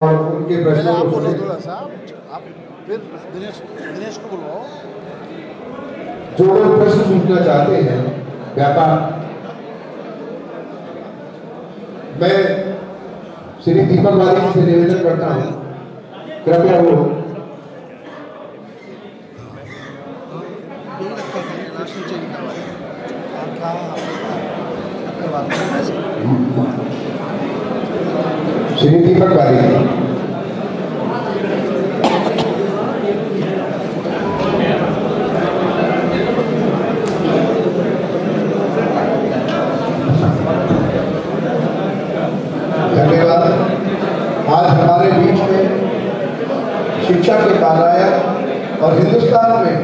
और उनके प्रश्नों को सुने। आप फिर दिनेश को बुलवाओ। जो लोग प्रश्न पूछना चाहते हैं व्यापार, मैं श्री दीपक वाली से निवेदन करता हूँ, कृपया वो श्री दीपक वाली आज हमारे बीच में शिक्षा के पारायण और हिंदुस्तान में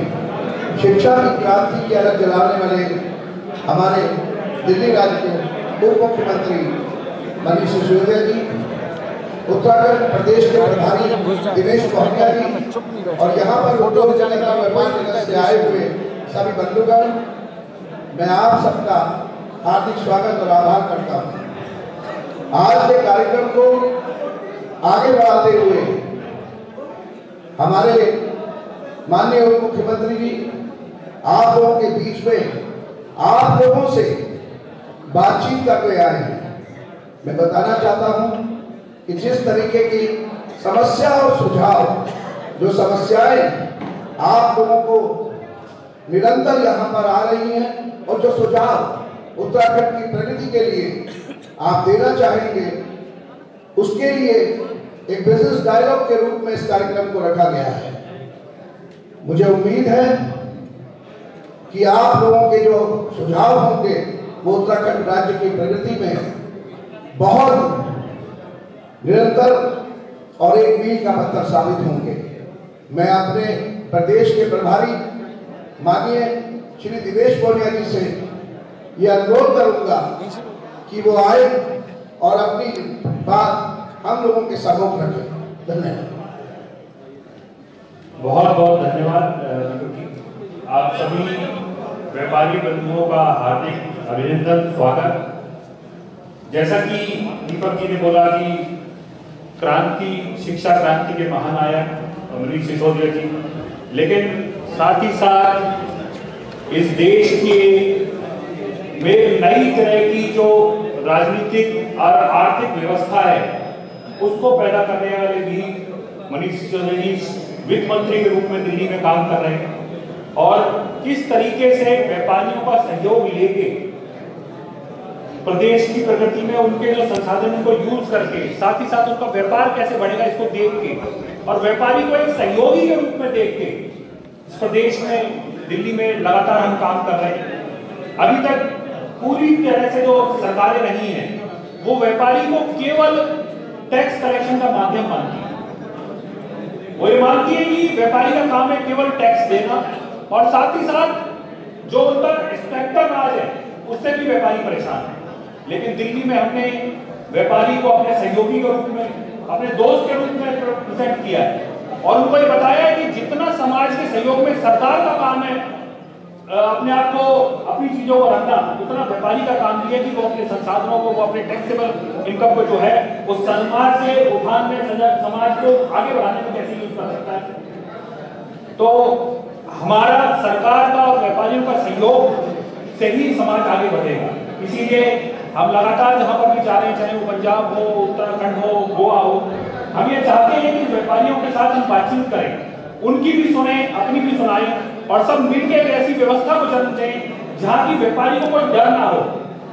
शिक्षा की क्रांति की अलग जलाने वाले हमारे दिल्ली राज्य के उप मुख्यमंत्री मनीष सिसोदिया जी, उत्तराखंड प्रदेश के प्रभारी दिनेश मोहनिया जी और यहाँ पर उद्योग जगत और व्यापार जगत से आए हुए सभी बंधुगण, मैं आप सबका हार्दिक स्वागत और आभार करता हूँ। आज के कार्यक्रम को आगे बढ़ाते हुए हमारे माननीय उप मुख्यमंत्री जी आप लोगों के बीच में आप लोगों से बातचीत करके आए हैं। मैं बताना चाहता हूं कि जिस तरीके की समस्या और सुझाव, जो समस्याएं आप लोगों को निरंतर यहाँ पर आ रही हैं और जो सुझाव उत्तराखंड की प्रगति के लिए आप देना चाहेंगे, उसके लिए एक बिजनेस डायलॉग के रूप में इस कार्यक्रम को रखा गया है। मुझे उम्मीद है कि आप लोगों के जो सुझाव होंगे वो उत्तराखंड राज्य की प्रगति में बहुत निरंतर और एक मील का पत्थर साबित होंगे। मैं अपने प्रदेश के प्रभारी माननीय श्री दिनेश मोहनिया जी से यह अनुरोध करूंगा कि वो आए और अपनी बात हम लोगों के सम्मुख रखें। धन्यवाद। बहुत बहुत धन्यवाद। आप सभी व्यापारी बंधुओं का हार्दिक अभिनंदन, स्वागत। जैसा कि दीपक जी ने बोला कि क्रांति, शिक्षा क्रांति के महानायक मनीष सिसोदिया जी, लेकिन साथ ही साथ इस देश के में नई तरह की जो राजनीतिक और आर्थिक व्यवस्था है उसको पैदा करने वाले भी मनीष सिसोदिया जी वित्त मंत्री के रूप में दिल्ली में काम कर रहे हैं। और किस तरीके से व्यापारियों का सहयोग लेके प्रदेश की प्रगति में उनके जो संसाधनों को यूज करके साथ ही साथ उनका व्यापार कैसे बढ़ेगा इसको देख के और व्यापारी को एक सहयोगी के रूप में देख के इस प्रदेश में दिल्ली में लगातार हम काम कर रहे हैं। अभी तक पूरी तरह से जो सरकारें रही हैं वो व्यापारी को केवल टैक्स कलेक्शन का माध्यम मानती है। वो ये मानती है कि व्यापारी का काम है केवल टैक्स देना और साथ ही साथ जो उनका इंस्पेक्टर राज है उससे भी व्यापारी परेशान है। लेकिन दिल्ली में हमने व्यापारी को अपने सहयोगी के रूप में, अपने दोस्त के रूप में प्रेजेंट किया है और उनको ये बताया है कि जितना समाज के सहयोग में सरकार का काम है अपने आप को, अपनी चीजों को रखना, उतना व्यापारी का काम भी है कि वो अपने संसाधनों को, वो अपने टैक्सेबल इनकम को जो है उस समाज के उत्थान में, समाज को आगे बढ़ाने में कैसे यूज कर सकता है। तो हमारा सरकार का और व्यापारियों का सहयोग से ही समाज आगे बढ़ेगा। इसीलिए हम लगातार जहां पर भी जा रहे हैं, चाहे वो पंजाब हो, उत्तराखंड हो, गोवा हो, हम ये चाहते हैं कि व्यापारियों के साथ हम बातचीत करें, उनकी भी सुने, अपनी भी सुनाएं और सब मिलकर एक ऐसी व्यवस्था को जन्म दें जहां की व्यापारी को कोई डर ना हो।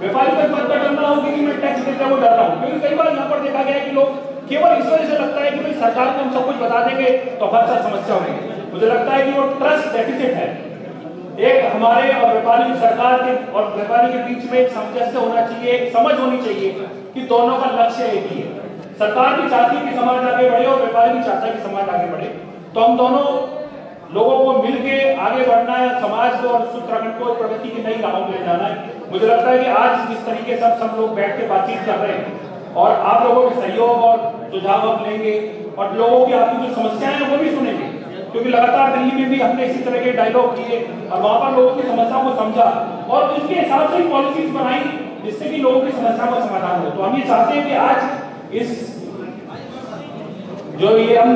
व्यापारी को इस बात का डर ना हो कि मैं टैक्स देता हूं, डर रहा हूं। क्योंकि कई बार यहाँ पर देखा गया है कि लोग केवल इस वजह से लगता है कि भाई सरकार को हम सब कुछ बता देंगे तो हर साथ समस्या होगी। मुझे लगता है कि वो ट्रस्ट डेफिसिट है। एक हमारे और व्यापारी सरकार के और व्यापारी के बीच में एक सामंजस्य होना चाहिए, एक समझ होनी चाहिए कि दोनों का लक्ष्य एक ही है। सरकार भी चाहती है कि समाज आगे बढ़े और व्यापारी भी चाहता है कि समाज आगे बढ़े। तो हम दोनों लोगों को मिलके आगे बढ़ना है, समाज को और उत्तराखंड को प्रगति की नई राहों में ले जाना है। मुझे लगता है कि आज जिस तरीके से सब लोग बैठ के बातचीत कर रहे हैं और आप लोगों के सहयोग और सुझाव आप लेंगे और लोगों की आपकी जो समस्याएं हैं वो भी सुनेंगे, क्योंकि लगातार दिल्ली में भी हमने इसी तरह के डायलॉग किए और वहां पर लोगों की समस्याओं को समझा और उसके हिसाब से पॉलिसीज बनाई जिससे कि लोगों की समस्याओं का समाधान हो। तो हम ये चाहते हैं कि आज इस जो ये हम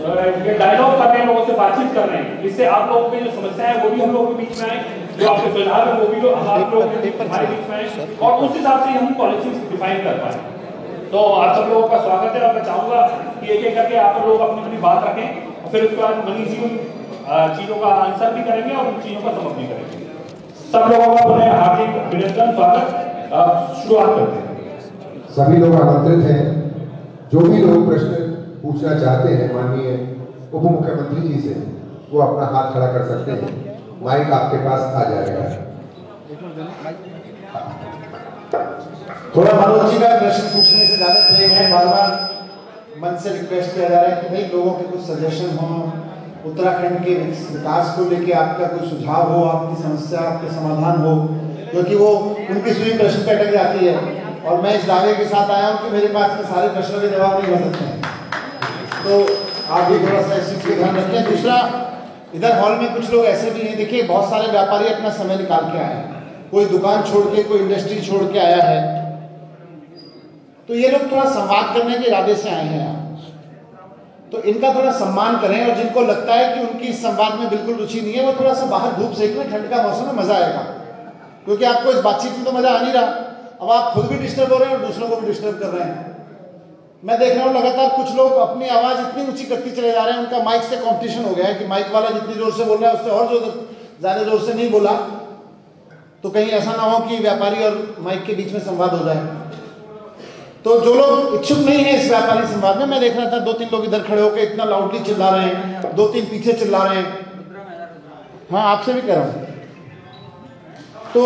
ये डायलॉग कर रहे हैं, लोगों से बातचीत कर रहे हैं, इससे आप लोगों की जो समस्या है वो भी हम लोगों के बीच में आए, जो आपके सुझाव है वो भी हम आप लोगों के हमारे बीच में आए, और उस हिसाब से हम पॉलिसीज डिफाइन कर पाए। तो आप सब लोगों का स्वागत है, और मैं चाहूंगा कि एक एक करके आप लोग अपनी अपनी बात रखें, और फिर उसके बाद मनीष जी चीजों का आंसर भी करेंगे और उन चीजों का समझ भी करेंगे। सब लोगों का पुनः हार्दिक अभिनंदन, स्वागत। शुरुआत करते हैं। सभी लोग आमंत्रित हैं। जो भी लोग प्रश्न पूछना चाहते हैं माननीय उप मुख्यमंत्री जी से, वो अपना हाथ खड़ा कर सकते हैं। माइक आपके पास आ जाएगा। थोड़ा मनोज जी का प्रश्न पूछने से ज्यादा प्रेम है, बार बार मन से रिक्वेस्ट किया जा रहा है कि भाई लोगों के कुछ सजेशन हो, उत्तराखंड के विकास को लेके आपका कोई सुझाव हो, आपकी समस्या आपके समाधान हो, क्योंकि वो उनकी सुई प्रश्न पे अटक जाती है, और मैं इस दावे के साथ आया हूँ कि मेरे पास के सारे प्रश्नों के जवाब नहीं हो सकते हैं, तो आप भी थोड़ा सा इस चीज़ को ध्यान रखें। दूसरा, इधर हॉल में कुछ लोग ऐसे भी हैं, देखिए बहुत सारे व्यापारी अपना समय निकाल के आए हैं, कोई दुकान छोड़ के, कोई इंडस्ट्री छोड़ के आया है, तो ये लोग थोड़ा संवाद करने के इरादे से आए हैं, तो इनका थोड़ा सम्मान करें, और जिनको लगता है कि उनकी इस संवाद में बिल्कुल रुचि नहीं है, वो थोड़ा सा बाहर धूप सेक में, ठंड का मौसम में मजा आएगा, क्योंकि आपको इस बातचीत में तो मजा आ नहीं रहा, अब आप खुद भी डिस्टर्ब हो रहे हैं और दूसरों को भी डिस्टर्ब कर रहे हैं। मैं देख रहा हूँ लगातार कुछ लोग अपनी आवाज इतनी ऊंची करती चले जा रहे हैं, उनका माइक से कंपटीशन हो गया है कि माइक वाला जितनी जोर से बोल रहा है उससे और ज्यादा जोर से नहीं बोला, तो कहीं ऐसा ना हो कि व्यापारी और माइक के बीच में संवाद हो जाए। तो जो लोग इच्छुक नहीं है इस व्यापारी संवाद में, मैं देख रहा था 2-3 लोग इधर खड़े होकर इतना लाउडली चिल्ला रहे हैं, 2-3 पीछे चिल्ला रहे हैं। हाँ, आपसे भी कह रहा हूं। तो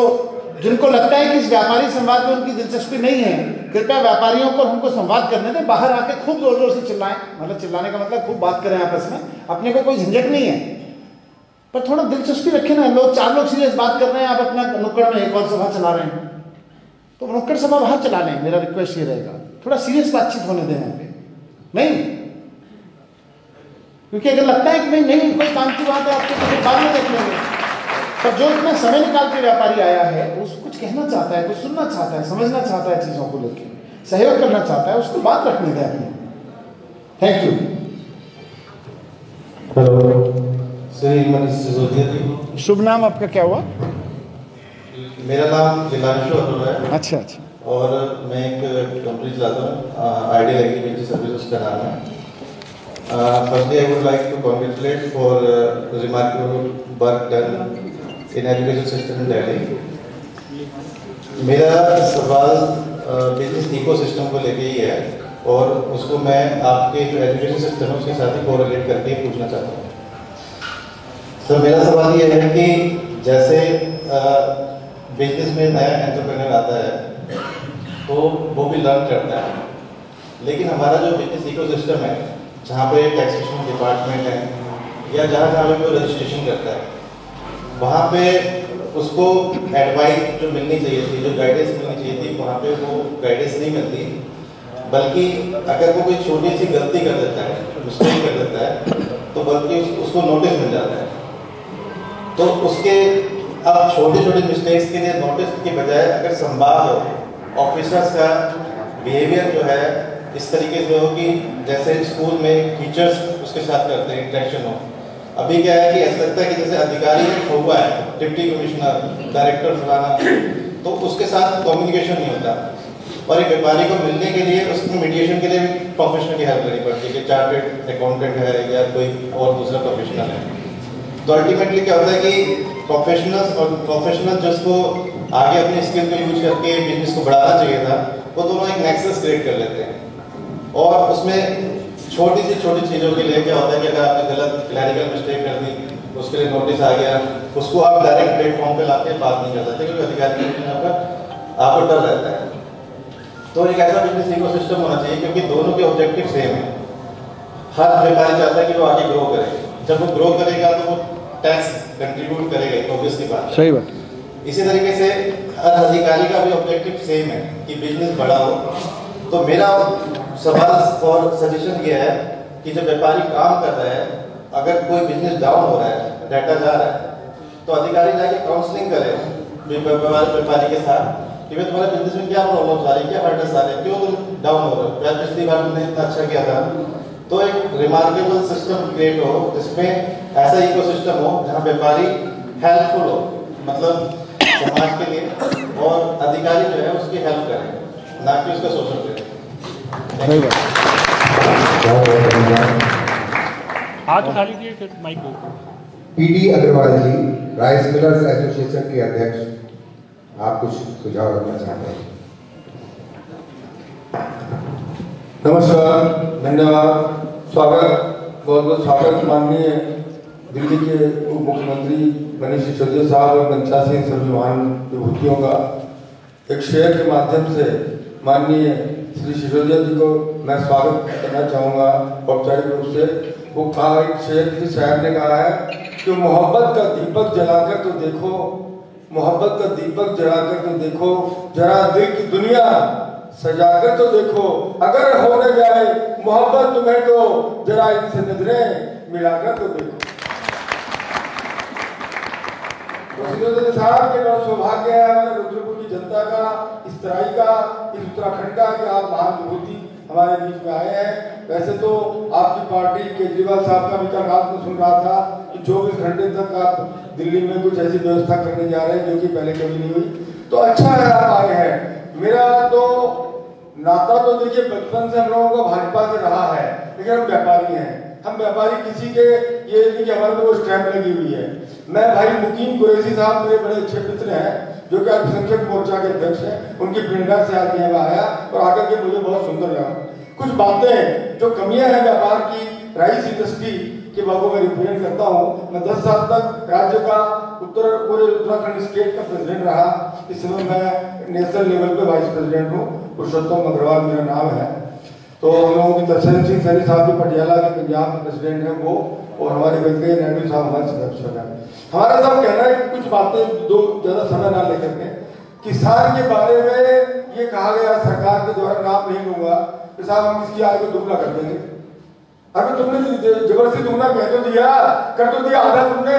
जिनको लगता है कि इस व्यापारी संवाद में उनकी दिलचस्पी नहीं है, कृपया व्यापारियों को हमको संवाद करने दें, बाहर आके खूब जोर जोर से चिल्लाएं, मतलब चिल्लाने का मतलब खूब बात करें आपस में, अपने को कोई झंझट नहीं है, पर थोड़ा दिलचस्पी रखें ना। लोग 4 लोग सीरियस बात कर रहे हैं, आप अपना नुक्कड़ में एक और सभा चला रहे हैं, तो नुक्कड़ सभा बाहर चला लें। मेरा रिक्वेस्ट ये रहेगा, थोड़ा सीरियस बातचीत होने दें यहाँ पे, नहीं, क्योंकि अगर लगता है कि भाई नहीं कोई काम की बात है आपके, तो बाद में देख लेंगे, पर जो इतना समय निकाल के व्यापारी आया है, उसको कुछ कहना चाहता है, कुछ सुनना चाहता है, समझना चाहता है, चीजों को लेकर सहयोग करना चाहता है, उसको बात रखने दें अपनी। Thank you. Hello, Shri Manish Sisodia ji. शुभ नाम आपका क्या हुआ? मेरा नाम जिलांशु अरोड़ा है। अच्छा अच्छा। और मैं एक कंपनी चलाता हूँ, आइडियल एग्रीकल्चर सर्विसेज का नाम है। Firstly I would like to congratulate for remarkable work done in education system in Delhi. मेरा सवाल बिजनेस इकोसिस्टम को लेके ही है, और उसको मैं आपके जो एजुकेशन सिस्टम है उसके साथ ही कोरिलेट करके पूछना चाहता हूँ। सर, मेरा सवाल ये है कि जैसे बिजनेस में नया एंटरप्रेन्योर आता है तो वो भी लर्न करता है, लेकिन हमारा जो बिजनेस इकोसिस्टम है, जहाँ पे टैक्सेशन डिपार्टमेंट है या जहाँ जहाँ पे कोई रजिस्ट्रेशन करता है, वहाँ पे उसको एडवाइस जो मिलनी चाहिए थी, जो गाइडेंस मिलनी चाहिए थी, वहाँ पे वो गाइडेंस नहीं मिलती, बल्कि अगर वो कोई छोटी सी गलती कर देता है, मिस्टेक कर देता है, तो बल्कि उसको नोटिस मिल जाता है। तो उसके अब छोटे छोटे मिस्टेक्स के लिए नोटिस की बजाय अगर संवाद हो, ऑफिसर्स का बिहेवियर जो है इस तरीके से हो कि जैसे स्कूल में टीचर्स उसके साथ करते हैं, इंटरेक्शन हो। अभी क्या है कि ऐसा लगता है कि जैसे अधिकारी हुआ है, डिप्टी कमिश्नर, डायरेक्टर फलाना, तो उसके साथ कम्युनिकेशन नहीं होता, और एक व्यापारी को मिलने के लिए उसमें मीडिएशन के लिए प्रोफेशनल की हेल्प लेनी पड़ती है कि चार्टेड अकाउंटेंट है या कोई और दूसरा प्रोफेशनल है। तो अल्टीमेटली क्या होता है कि प्रोफेशनल जिसको आगे अपनी स्किल को यूज करके बिजनेस को बढ़ाना चाहिए था, वो दोनों एक नेक्सस क्रिएट कर लेते हैं, और उसमें छोटी सी छोटी चीज़ों के लिए क्या होता है कि अगर आपने गलत क्लैरिकल मिस्टेक कर दी, उसके लिए नोटिस आ गया, उसको आप डायरेक्ट प्लेटफॉर्म पे लाके बात नहीं कर सकते, क्योंकि अधिकारी आपको डर रहता है। तो एक ऐसा बिजनेस इकोसिस्टम होना चाहिए, क्योंकि दोनों के ऑब्जेक्टिव सेम है। हर व्यापारी चाहता है कि वो आगे ग्रो करे, जब वो ग्रो करेगा तो वो टैक्स कंट्रीब्यूट करेगा, ऑब्वियस की बात। सही बात। इसी तरीके से हर अधिकारी का भी ऑब्जेक्टिव सेम है कि बिजनेस बड़ा हो। तो मेरा सवाल और सजेशन ये है कि जब व्यापारी काम कर रहा है, अगर कोई बिजनेस डाउन हो रहा है, डाटा जा रहा है, तो अधिकारी जाके काउंसलिंग करे व्यापारी के साथ कि भाई तुम्हारे बिजनेस में क्या प्रॉब्लम आ रही है, क्या हर्डल्स आ रहे हैं, क्यों तुम डाउन हो रहे हो, पिछली बार तुमने इतना अच्छा किया था, तो तो एक रिमार्केबल सिस्टम क्रिएट हो जिसमें ऐसा इकोसिस्टम हो जहाँ व्यापारी हेल्पफुल हो, मतलब समाज के लिए, और अधिकारी जो है उसकी हेल्प करें, ना कि उसका शोषण करें। हाथ उठा लीजिए फिर माइक को। पीडी अग्रवाल जी, राइस मिलर्स एसोसिएशन के अध्यक्ष, आप कुछ सुझाव रखना चाहते हैं? नमस्कार, धन्यवाद, स्वागत, बहुत बहुत स्वागत माननीय दिल्ली के उप मुख्यमंत्री मनीष सिसोदिया साहब और 85 सभी महान विभूतियों का एक शेयर के माध्यम से माननीय श्री सिसोदिया जी को मैं स्वागत करना चाहूँगा औपचारिक रूप से। वो कहा, एक शेर किसी शायर ने कहा है कि मोहब्बत का दीपक जलाकर तो देखो, मोहब्बत का दीपक जलाकर तो देखो, जरा दिल की दुनिया सजाकर तो देखो, अगर होने जाए मोहब्बत तुम्हें तो जरा इनसे नजरें मिलाकर तो देखो। तो सिसोदिया साहब के बहुत सौभाग्य है हमारे रुद्रपुर की जनता का, इस तराई का, इस उत्तराखंड का, कि आप महान विभूति हमारे बीच में आए हैं। वैसे तो आपकी पार्टी केजरीवाल साहब का भी कल रात में सुन रहा था कि 24 घंटे तक आप दिल्ली में कुछ ऐसी व्यवस्था करने जा रहे हैं जो कि पहले कभी नहीं हुई, तो अच्छा है आप आए हैं। मेरा तो नाता तो देखिए बचपन से हम लोगों का भाजपा से रहा है, लेकिन हम व्यापारी हैं। हम व्यापारी किसी के ये नहीं कि हमारे में वो स्टैंप लगी हुई है। मैं भाई मुकीम कुरैशी साहब मेरे बड़े अच्छे मित्र हैं, जो कि अल्पसंख्यक मोर्चा के अध्यक्ष हैं, उनकी प्रेरणा से आज यहाँ आया और आकर के मुझे बहुत सुंदर लगा। कुछ बातें जो कमियां हैं व्यापार की, राइस इंडस्ट्री के बाबू मैं रिप्रेजेंट करता हूँ। मैं 10 साल तक राज्य का पूरे उत्तराखंड स्टेट का प्रेसिडेंट रहा। इस समय मैं नेशनल लेवल पे वाइस प्रेसिडेंट हूँ। पुरुषोत्तम अग्रवाल मेरा नाम है। तो हम लोगों के दर्शन सिंह सैनी साहब भी पटियाला के पंजाब के प्रेसिडेंट हैं वो, और हमारे वेंकैया नायडू साहब हमारे सदस्य हैं। हमारा सब कहना है कि कुछ बातें दो ज़्यादा समय ना लेकर के, किसान के बारे में ये कहा गया सरकार के द्वारा, नाम नहीं लूंगा कि साहब हम इसकी आय को दुगना कर देंगे। अगर तुमने जबरदस्ती दुगना कह तो दिया, कर तो दिया आधा तुमने।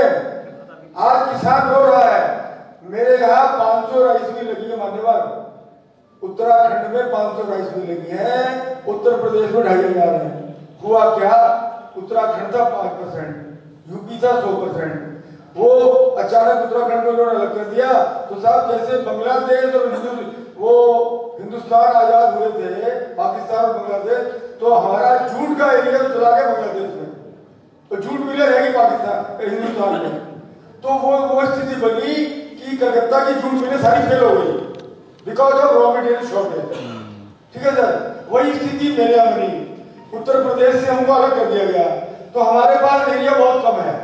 आज किसान रो रहा है। मेरे यहाँ 500 राइस मिल लगी है मान्यवर, उत्तराखंड में 500 राइस मिल लगी है, उत्तर प्रदेश में 2500 है। हुआ क्या, उत्तराखंड था 5%, यूपी था 100%। वो अचानक उत्तराखंड में उन्होंने अलग कर दिया। तो साहब जैसे बांग्लादेश और वो हिंदुस्तान आजाद हुए थे, पाकिस्तान और बांग्लादेश, तो हमारा जूट का एरिया तो चला गया बांग्लादेश में, तो जूट मिले रहेगी पाकिस्तान हिंदुस्तान में। तो वो स्थिति बनी कि कलकत्ता की जूट मिलें सारी फेल हो गई because of raw material shortage. ठीक है सर, वही स्थिति मेरे यहाँ बनी। उत्तर प्रदेश से हमको अलग कर दिया गया, तो हमारे पास एरिया बहुत कम है,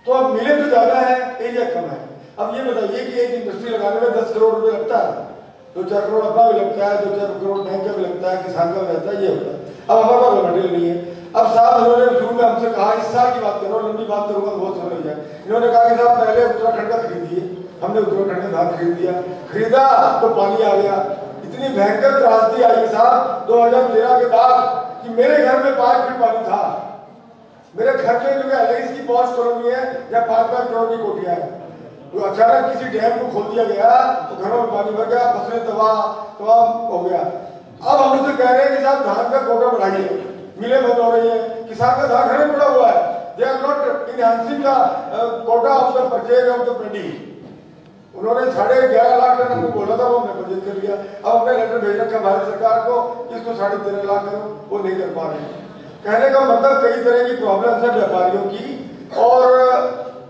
तो अब मिले तो ज्यादा है, एरिया कम है। अब ये बताइए कि एक इंडस्ट्री लगाने में 10 करोड़ रुपए लगता है, 2-4 करोड़ अपना भी लगता है, 2-4 करोड़ बैंक का भी लगता है, किसान का भी लगता है, ये होता है। अब हमारे पास रॉ मटेरियल नहीं है। अब साहब इन्होंने शुरू में हमसे कहा, इस साल की बात करो, लंबी बात करूंगा बहुत समय लग जाए। इन्होंने कहा कि साहब पहले उत्तराखंड का खरीदिए। हमने उत्तराखंड का धान खरीद दिया, खरीदा तो पानी आ गया। इतनी भयंकर त्रासदी आई साहब 2013 के बाद कि मेरे घर में 5 फीट पानी था। मेरे घर में जो है की पॉश कॉलोनी है, या 5-5 करोड़ की कोठियां है, तो अचानक किसी डैम को खोल दिया गया तो घरों में पानी भर गया, फसलें तबाह हो गया। अब हम उनसे कह रहे हैं कि साहब धान का कोटा बढ़ाइए, मिलें बंद हो रही है, किसान का धान घर में पड़ा हुआ है। They are not enhancing the quota of the purchase of the paddy. उन्होंने 11.5 लाख टन हमको बोला था, वो हमने परचेज कर लिया। अब अपने लेटर भेज रखा भारत सरकार को, इसको 13.5 लाख करो, वो नहीं कर पा रहे। कहने का मतलब कई तरह की प्रॉब्लम्स है व्यापारियों की, और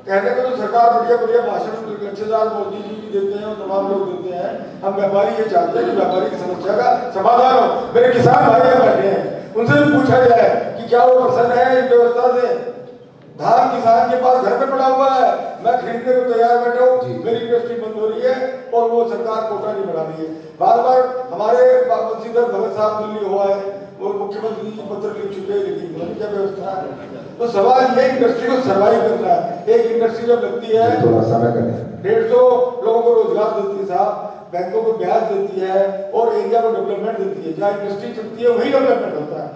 कहने को तो सरकार बढ़िया भाषण लक्ष्यदार मोदी जी भी देते हैं और तमाम लोग देते हैं। हम व्यापारी ये चाहते हैं कि व्यापारी की समस्या का समाधान हो। मेरे किसान भाई यहाँ बैठे हैं, उनसे भी पूछा जाए कि क्या वो प्रसन्न है इस व्यवस्था से। धान किसान के पास घर में पड़ा हुआ है, मैं खरीदने को तैयार बैठा हूँ, मेरी इंडस्ट्री बंद हो रही है और वो सरकार कोटा नहीं बढ़ा रही है। बार बार हमारे बंशीधर भगत साहब दिल्ली हुआ है, वो मुख्यमंत्री जी पत्र लिख चुके हैं, लेकिन क्या व्यवस्था है। तो सवाल ये इंडस्ट्री को सर्वाइव करना है। एक इंडस्ट्री जब लगती है, थोड़ा समय करना है, 150 लोगों को रोजगार देती है साहब, बैंकों को ब्याज देती है और एरिया को डेवलपमेंट देती है। जहाँ इंडस्ट्री चलती है वही डेवलपमेंट होता है।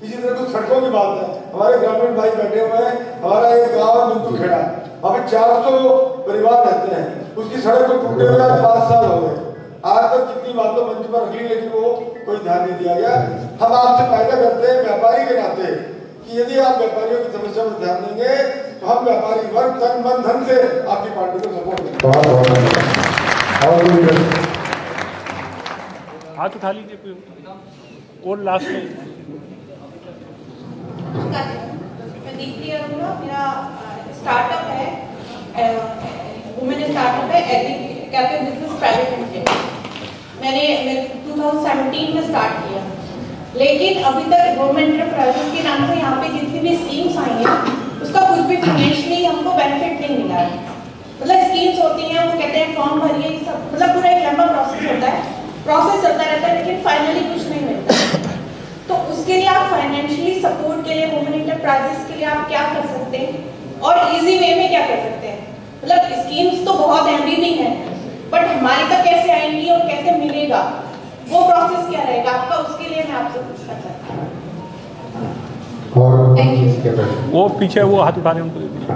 इसी तरह कुछ सड़कों की बात है, हमारे ग्रामीण भाई बैठे हुए हैं, हमारा एक गाँव बिंदु खेड़ा, वहाँ पे 400 परिवार रहते हैं, उसकी सड़क को टूटे हुए 5 साल हो गए। आज तक जितनी बातों मंच पर रखी लेकिन वो कोई ध्यान नहीं दिया गया। हम आपसे फायदा करते हैं व्यापारी के नाते कि यदि आप व्यापारियों की समस्या पर ध्यान देंगे तो हम व्यापारी वर्ग तन मन धन से आपकी पार्टी को सपोर्ट देंगे। हाथ उठा लीजिए कोई और लास्ट में। मैं दीप्ति अरोड़ा, मेरा स्टार्टअप है, वुमेन स्टार्टअप है कैफे बिजनेस प्राइवेट लिमिटेड। मैंने 2017 में स्टार्ट किया, लेकिन अभी तक गवर्नमेंट एंटरप्राइजेस के नाम से यहाँ पे जितनी भी स्कीम्स आई हैं उसका कुछ भी फाइनेंशियली हमको बेनिफिट नहीं मिला है। मतलब स्कीम्स होती हैं, वो कहते हैं फॉर्म भरिए, सब मतलब पूरा एक लंबा प्रोसेस होता है, प्रोसेस चलता रहता है, लेकिन फाइनली कुछ नहीं मिलता। तो उसके लिए आप फाइनेंशियली सपोर्ट के लिए वुमेन एंटरप्राइजेस के लिए आप क्या कर सकते हैं और इजी वे में क्या कर सकते हैं? मतलब स्कीम्स तो बहुत एवरीथिंग है, बट हमारे तक कैसे आएंगी और कैसे मिलेगा, वो प्रोसेस क्या रहेगा आपका, उसके लिए मैं आपसे पूछना चाहती हूँ। Thank you. वो पीछे वो हाथ उठा रहे हैं, उनको दे दीजिए।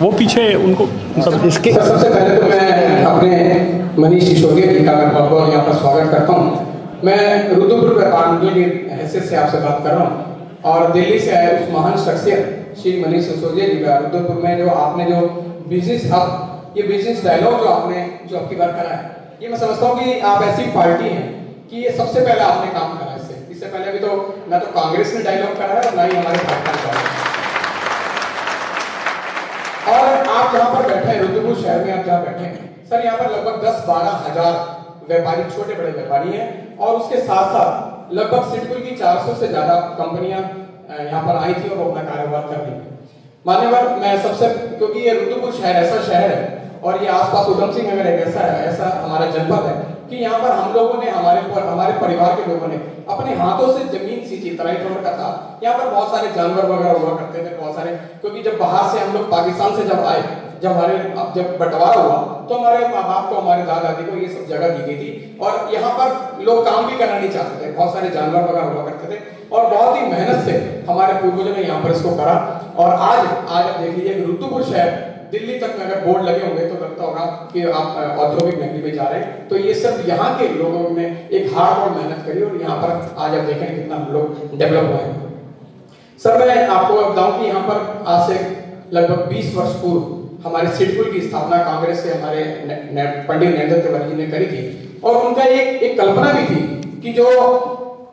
वो पीछे उनको इसके सबसे पहले तो मैं अपने मनीष सिसोदिया जी का मैं बहुत बहुत यहाँ पर स्वागत करता हूँ। मैं रुद्रपुर व्यापार मंडल की हैसियत से आपसे बात कर रहा हूँ और दिल्ली से आए उस महान शख्सियत श्री मनीष सिसोदिया जी का रुद्रपुर में जो आपने जो बिजनेस हब, ये बिजनेस डायलॉग जो आपने जो आपकी बार करा है, ये मैं समझता हूँ कि आप ऐसी पार्टी हैं कि ये सबसे पहले आपने काम करा है। इससे पहले भी तो ना तो कांग्रेस ने डायलॉग करा है और ना ही हमारे पार्टी ने करा है। और आप जहाँ पर बैठे हैं रुद्रपुर शहर में, आप जहाँ बैठे हैं सर, यहाँ पर लगभग 10-12 हजार व्यापारी, छोटे बड़े व्यापारी हैं और उसके साथ साथ लगभग सिडकुल की 400 से ज्यादा कंपनियां यहाँ पर आई थी और वो अपना कारोबार कर रही है। मान्यवर, मैं सबसे, क्योंकि ये रुद्रपुर शहर ऐसा शहर है और ये आसपास उधम सिंह नगर एक ऐसा हमारा जनपद है कि यहाँ पर हम लोगों ने, हमारे परिवार के लोगों ने अपने हाथों से जमीन सींची, तराई ठोर का था। यहाँ पर बहुत सारे जानवर वगैरह हुआ करते थे, बहुत सारे, क्योंकि जब बाहर से हम लोग पाकिस्तान से जब आए, जब बंटवारा हुआ तो हमारे माँ बाप को, हमारे दादा दादी को ये सब जगह दी गई थी और यहाँ पर लोग काम भी करना नहीं चाहते थे, बहुत सारे जानवर वगैरह हुआ करते थे और बहुत ही मेहनत से हमारे पूर्वजों ने यहाँ पर इसको करा। और आज आप देख लीजिए रुद्रपुर शहर, दिल्ली तक में अगर बोर्ड लगे होंगे तो लगता होगा कि आप औद्योगिक नगरी में जा रहे हैं। तो ये सब यहाँ के लोगों ने एक हार्ड और मेहनत करी और यहाँ पर आज आप देखें कितना हम लोग डेवलप हुए हैं। सर, मैं आपको बताऊं कि यहाँ पर आज से लगभग 20 वर्ष पूर्व हमारे सिडकुल की स्थापना कांग्रेस के हमारे पंडित नरेंद्र तिवारी जी ने करी थी और उनका एक कल्पना भी थी कि जो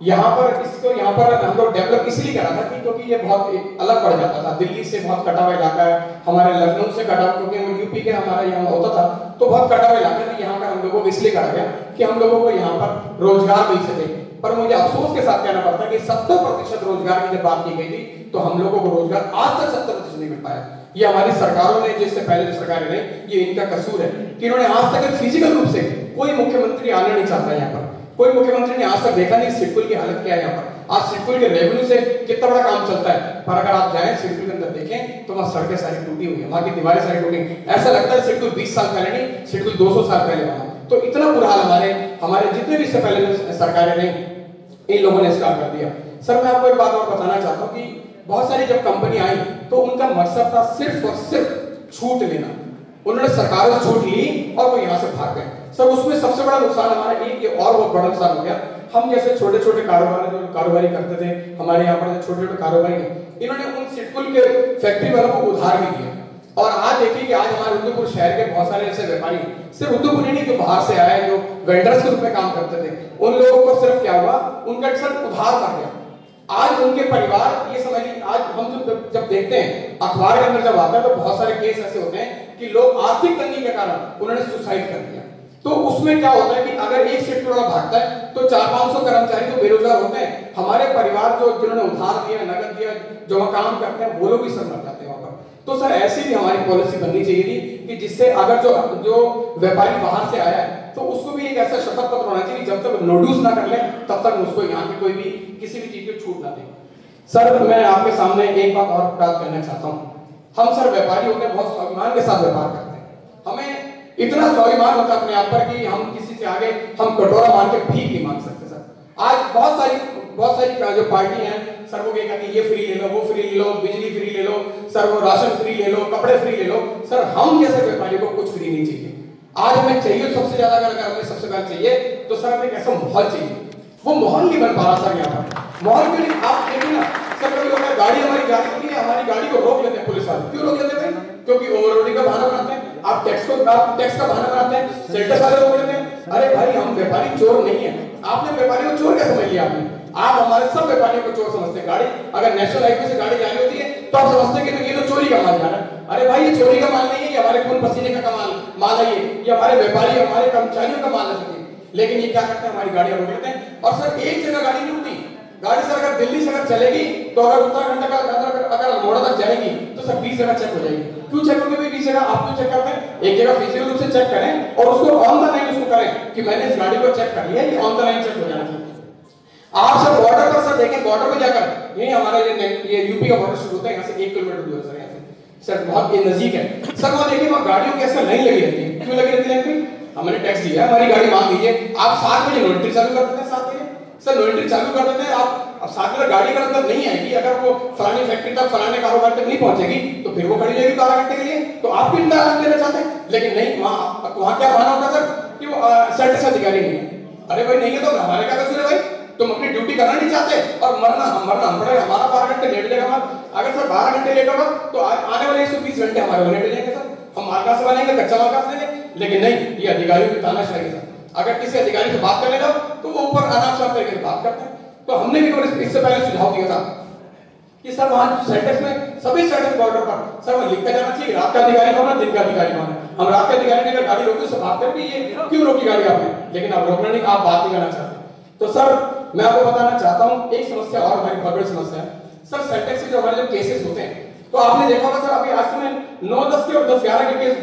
यहाँ पर इसको यहाँ पर हम लोग डेवलप इसलिए करा था कि क्योंकि ये बहुत अलग पड़ जाता था, दिल्ली से बहुत कटा हुआ इलाका है, हमारे लखनऊ से कटा, क्योंकि हम यूपी के हमारा यहाँ होता था तो बहुत कटा हुआ इलाका था। यहाँ पर हम लोगों को इसलिए करा गया कि हम लोगों को यहाँ पर रोजगार मिल सके। पर मुझे अफसोस के साथ कहना पड़ता है कि 70% रोजगार की जब बात की गई थी तो हम लोगों को रोजगार आज तक 70% नहीं मिल पाया। ये हमारी सरकारों ने, जिससे पहले जो सरकारें रही, ये इनका कसूर है कि इन्होंने आज तक फिजिकल रूप से कोई मुख्यमंत्री आना नहीं चाहता यहाँ पर, कोई मुख्यमंत्री ने आज तक देखा नहीं सिडकुल की हालत क्या है यहाँ पर। आज सिडकुल के रेवेन्यू से कितना बड़ा काम चलता है, पर अगर आप जाएं सिडकुल के अंदर देखें तो वहाँ सड़कें सारी टूटी हुई है, वहाँ की दीवारें सारी टूटी, ऐसा लगता है सिडकुल 20 साल पहले नहीं, सिडकुल 200 साल पहले बना। तो इतना बुरा हाल हमारे जितने भी इससे पहले जो सरकारें रही, इन लोगों ने स्टार्ट कर दिया। सर, मैं आपको एक बात और बताना चाहता हूँ कि बहुत सारी जब कंपनी आई तो उनका मकसद था सिर्फ और सिर्फ छूट लेना। उन्होंने सरकारों से छूट ली और वो यहाँ से भाग गए। सर, उसमें सबसे बड़ा नुकसान हमारा ये और बहुत बड़ा नुकसान हो गया। हम जैसे छोटे छोटे कारोबारी करते थे, हमारे यहाँ पर जो छोटे छोटे कारोबारी हैं, इन्होंने उन सिडकुल के फैक्ट्री वालों को उधार भी दिया। और आज देखिए कि आज हमारे रुद्रपुर शहर के बहुत सारे ऐसे व्यापारी हैं, सिर्फ रुद्रपुर ही नहीं, जो बाहर से आए, जो वेंडर्स के रूप में काम करते थे, उन लोगों को सिर्फ क्या हुआ, उनका सिर्फ उधार पड़ गया। आज उनके परिवार, ये समझिए, आज हम जब देखते हैं अखबार के अंदर जब आता है तो बहुत सारे केस ऐसे होते हैं कि लोग आर्थिक तंगी के कारण उन्होंने सुसाइड कर दिया। तो उसमें क्या होता है कि अगर एक शिफ्ट वाला भागता है तो 400-500 कर्मचारी तो बेरोजगार होते हैं, हमारे परिवार जो जिन्होंने उधार दिया, नगद दिया, जो वहां काम करते हैं, वो लोग भी सब मर जाते हैं वहां पर। तो सर, ऐसी भी हमारी पॉलिसी बननी चाहिए थी कि जिससे अगर जो व्यापारी बाहर से आया है तो उसको भी एक ऐसा शपथ पत्र होना चाहिए, जब तक नोटिस ना कर ले तब तक उसको यहाँ की कोई भी किसी भी चीज की छूट ना दे। सर, मैं आपके सामने एक बात और बात करना चाहता हूँ। हम सर व्यापारी होते हैं, बहुत स्वाभिमान के साथ व्यापार करते हैं, हमें इतना स्वाभिमान होता है अपने आप पर कि हम किसी से आगे हम कटोरा मार के भीख नहीं मांग सकते। सर, आज बहुत सारी जो पार्टी हैं सर वो क्या कहते हैं, ये फ्री ले लो, वो फ्री ले लो, बिजली फ्री ले लो, सर वो राशन फ्री ले लो, कपड़े फ्री ले लो। सर हम जैसे व्यापारी को कुछ फ्री नहीं चाहिए। आज हमें चाहिए सबसे ज्यादा, अगर हमें सबसे ज्यादा चाहिए तो सर हमें कैसा माहौल चाहिए, वो माहौल नहीं बन पा रहा सर। यहाँ पर माहौल क्यों नहीं, आप देखिए ना सर, कभी होता है गाड़ी हमारी जाती होती है, हमारी गाड़ी को रोक लेते हैं पुलिस वाले। क्यों रोक लेते हैं? क्योंकि ओवरलोडिंग का बहाना बनाते हैं। आप टैक्स का बहाना बनाते हैं, सेल्टस वाले रोक लेते हैं। अरे भाई हम व्यापारी चोर नहीं है। आपने व्यापारी को चोर क्या समझ लिया आपने? आप हमारे सब व्यापारियों को चोर समझते हैं। गाड़ी अगर नेशनल हाईवे से गाड़ी जा रही होती है तो आप समझते हैं कि ये तो चोरी का माल जा रहा है। अरे भाई ये चोरी का माल नहीं है, ये हमारे खून पसीने का माल है, ये हमारे व्यापारी हमारे कर्मचारियों का माल है। लेकिन ये क्या करते हैं, हमारी गाड़ियां रोक लेते हैं। और सर एक जगह गाड़ी नहीं रुकती, गाड़ी सर अगर दिल्ली से अगर चलेगी तो अगर उत्तराखंड अगर अल्मोड़ा तक जाएगी तो सर 20 जगह चेक हो जाएगी। क्यों चेक होगी भाई 20 जगह? आप क्यों चेक करते हैं? एक जगह फिजिकल रूप से चेक करें और उसको ऑन द लाइन उसको करें कि मैंने इस गाड़ी को चेक कर लिया, ये ऑन द लाइन चेक हो जाना चाहिए। आप सर बॉर्डर पर सर देखें, बॉर्डर पे जाकर यही हमारा ये यूपी का बॉर्डर शुरू होता है, यहाँ से 1 किलोमीटर दूर है सर, यहाँ से सर बहुत ये नजदीक है सर। वहाँ देखिए वहाँ गाड़ियों की ऐसा लाइन लगी रहती है। क्यों लगी रहती है लाइन? हमने टैक्स दिया, हमारी गाड़ी मान लीजिए आप 7 बजे नोटरी चालू कर देते हैं, 7 बजे सर नोटरी चालू कर देते हैं आप। अब 7 बजे गाड़ी का मतलब नहीं आएगी, अगर वो फलानी फैक्ट्री तक फलाने कारोबार तक नहीं पहुंचेगी तो फिर वो खड़ी रहेगी 12 घंटे के लिए। तो आप कितना आराम देना चाहते हैं? लेकिन नहीं, वहाँ क्या माना होगा सर कि वो सर्टिस अधिकारी नहीं है। अरे भाई नहीं है तो हमारे क्या कसूर है भाई? तुम अपनी ड्यूटी करना नहीं चाहते और मरना हम पड़ेगा, हमारा 12 घंटे लेट जाएगा। अगर सर 12 घंटे लेट होगा तो आने वाले 120 घंटे हमारे लेट जाएंगे सर। हम माल कहां से बनेंगे, कच्चा माल कहां से लेंगे? लेकिन नहीं, ये अधिकारियों की तानाशाही है सर। अगर किसी अधिकारी से बात करने जाओ तो वो ऊपर आराम से करके बात करते हैं। तो हमने भी इससे पहले सुझाव दिया था कि सर वहां सेंटेक्स में सभी सेंटेक्स बॉर्डर पर सर वो लिखा जाना चाहिए रात का अधिकारी कौन है, दिन का अधिकारी कौन है। हम रात के अधिकारी ने अगर गाड़ी रोकी उससे बात करके ये क्यों रोकी गाड़ी आपने, लेकिन आप रोकना नहीं, आप बात नहीं करना चाहते। तो सर मैं आपको बताना चाहता हूं एक समस्या और हमारी बहुत बड़ी समस्या है सर। सेंटेक्स के जो हमारे जो केसेस होते हैं तो आपने देखा होगा सर, अभी आज से 9-10 के और 10-11 के केस,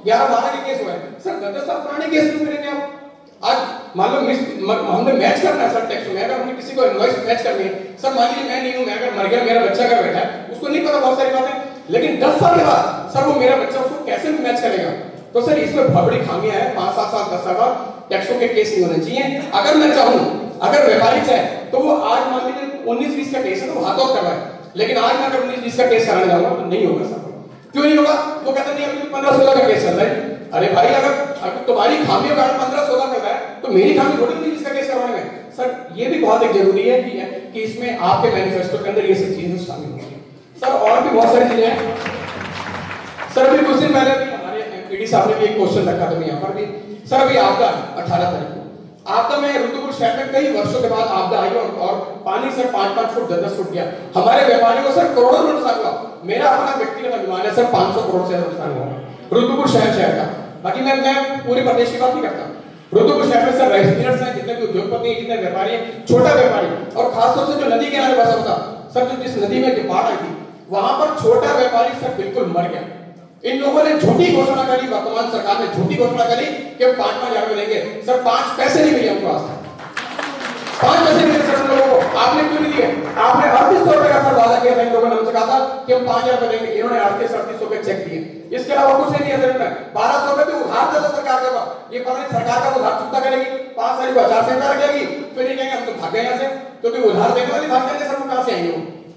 11-12 के केस हुए हैं सर। 10 साल पुराने केस क्यों मिलेंगे आप? आज मान लो हमने मैच करना है सर टैक्स में, अगर हमने किसी को इनवॉइस मैच करनी है सर, मान लीजिए मैं नहीं हूं, मैं अगर मर गया, मेरा बच्चा अगर बैठा है, उसको नहीं पता बहुत सारी बातें, लेकिन 10 साल के बाद सर वो मेरा बच्चा उसको कैसे भी मैच करेगा? तो सर इसमें बहुत बड़ी खामियां है। 5-7 साल 10 साल बाद टैक्सों के केस नहीं होने चाहिए। अगर मैं चाहूं, अगर व्यापारी चाहे तो वो आज मान लीजिए 19-20 का केस है तो हाथ ऑफ करवाए, लेकिन आज मैं अगर 19-20 का केस कराने जाऊंगा तो नहीं होगा सर। क्यों नहीं होगा? वो कहते नहीं अभी 15-16 का केस चल रहा है। अरे भाई अगर तुम्हारी खामियों का 15-16 कर रहा है तो मेरी खामी थोड़ी नहीं इसका केस करवाने में। सर ये भी बहुत एक जरूरी है कि इसमें आपके मैनिफेस्टो के अंदर ये सब चीजें शामिल होंगी सर। और भी बहुत सारी चीजें हैं सर। अभी कुछ दिन पहले हमारे पीडी साहब ने भी एक क्वेश्चन रखा था यहाँ पर भी सर। अभी आपदा 18 तारीख को आपदा में रुद्रपुर शहर में कई वर्षों के बाद आपदा आई और पानी सर 5-5 फुट 10-10 फुट गया। हमारे व्यापारियों को सर करोड़ों नुकसान हुआ। मेरा अपना व्यक्तिगत अनुमान है सर 500 करोड़ से नुकसान हुआ रुद्रपुर शहर का। बाकी मैं पूरे प्रदेश की बात नहीं करता। रुद्रपुर शहर में सर रेसिडेंट्स हैं, जितने भी उद्योगपति हैं, जितने व्यापारी हैं, छोटा व्यापारी और खासतौर से जो नदी के किनारे बसा होता सर, जो जिस नदी में बाढ़ आई थी वहां पर छोटा व्यापारी सर बिल्कुल मर गया। इन लोगों ने झूठी घोषणा करी, वर्तमान सरकार ने झूठी घोषणा करी कि हम 5-5 हजार में लेंगे सर। 5 पैसे नहीं मिले हमको आज तक, 5 पैसे नहीं मिले सर उन लोगों को। आपने क्यों नहीं दिए? आपने 3800 रुपए का सर वादा किया था इन लोगों ने हमसे कहा था कि हम 5000 रुपए देंगे। इन्होंने 3800 रुपए चेक दिए, इसके अलावा कुछ नहीं है सर। 1200 रुपए भी उधार देता सरकार के पास। ये पता नहीं सरकार का उधार चुकता करेगी, 5 साल को 1000 से रखेगी, फिर ये कहेंगे हम तो भाग गए यहाँ से, क्योंकि उधार देने वाले भाग जाएंगे सर। वो कहां से आएंगे?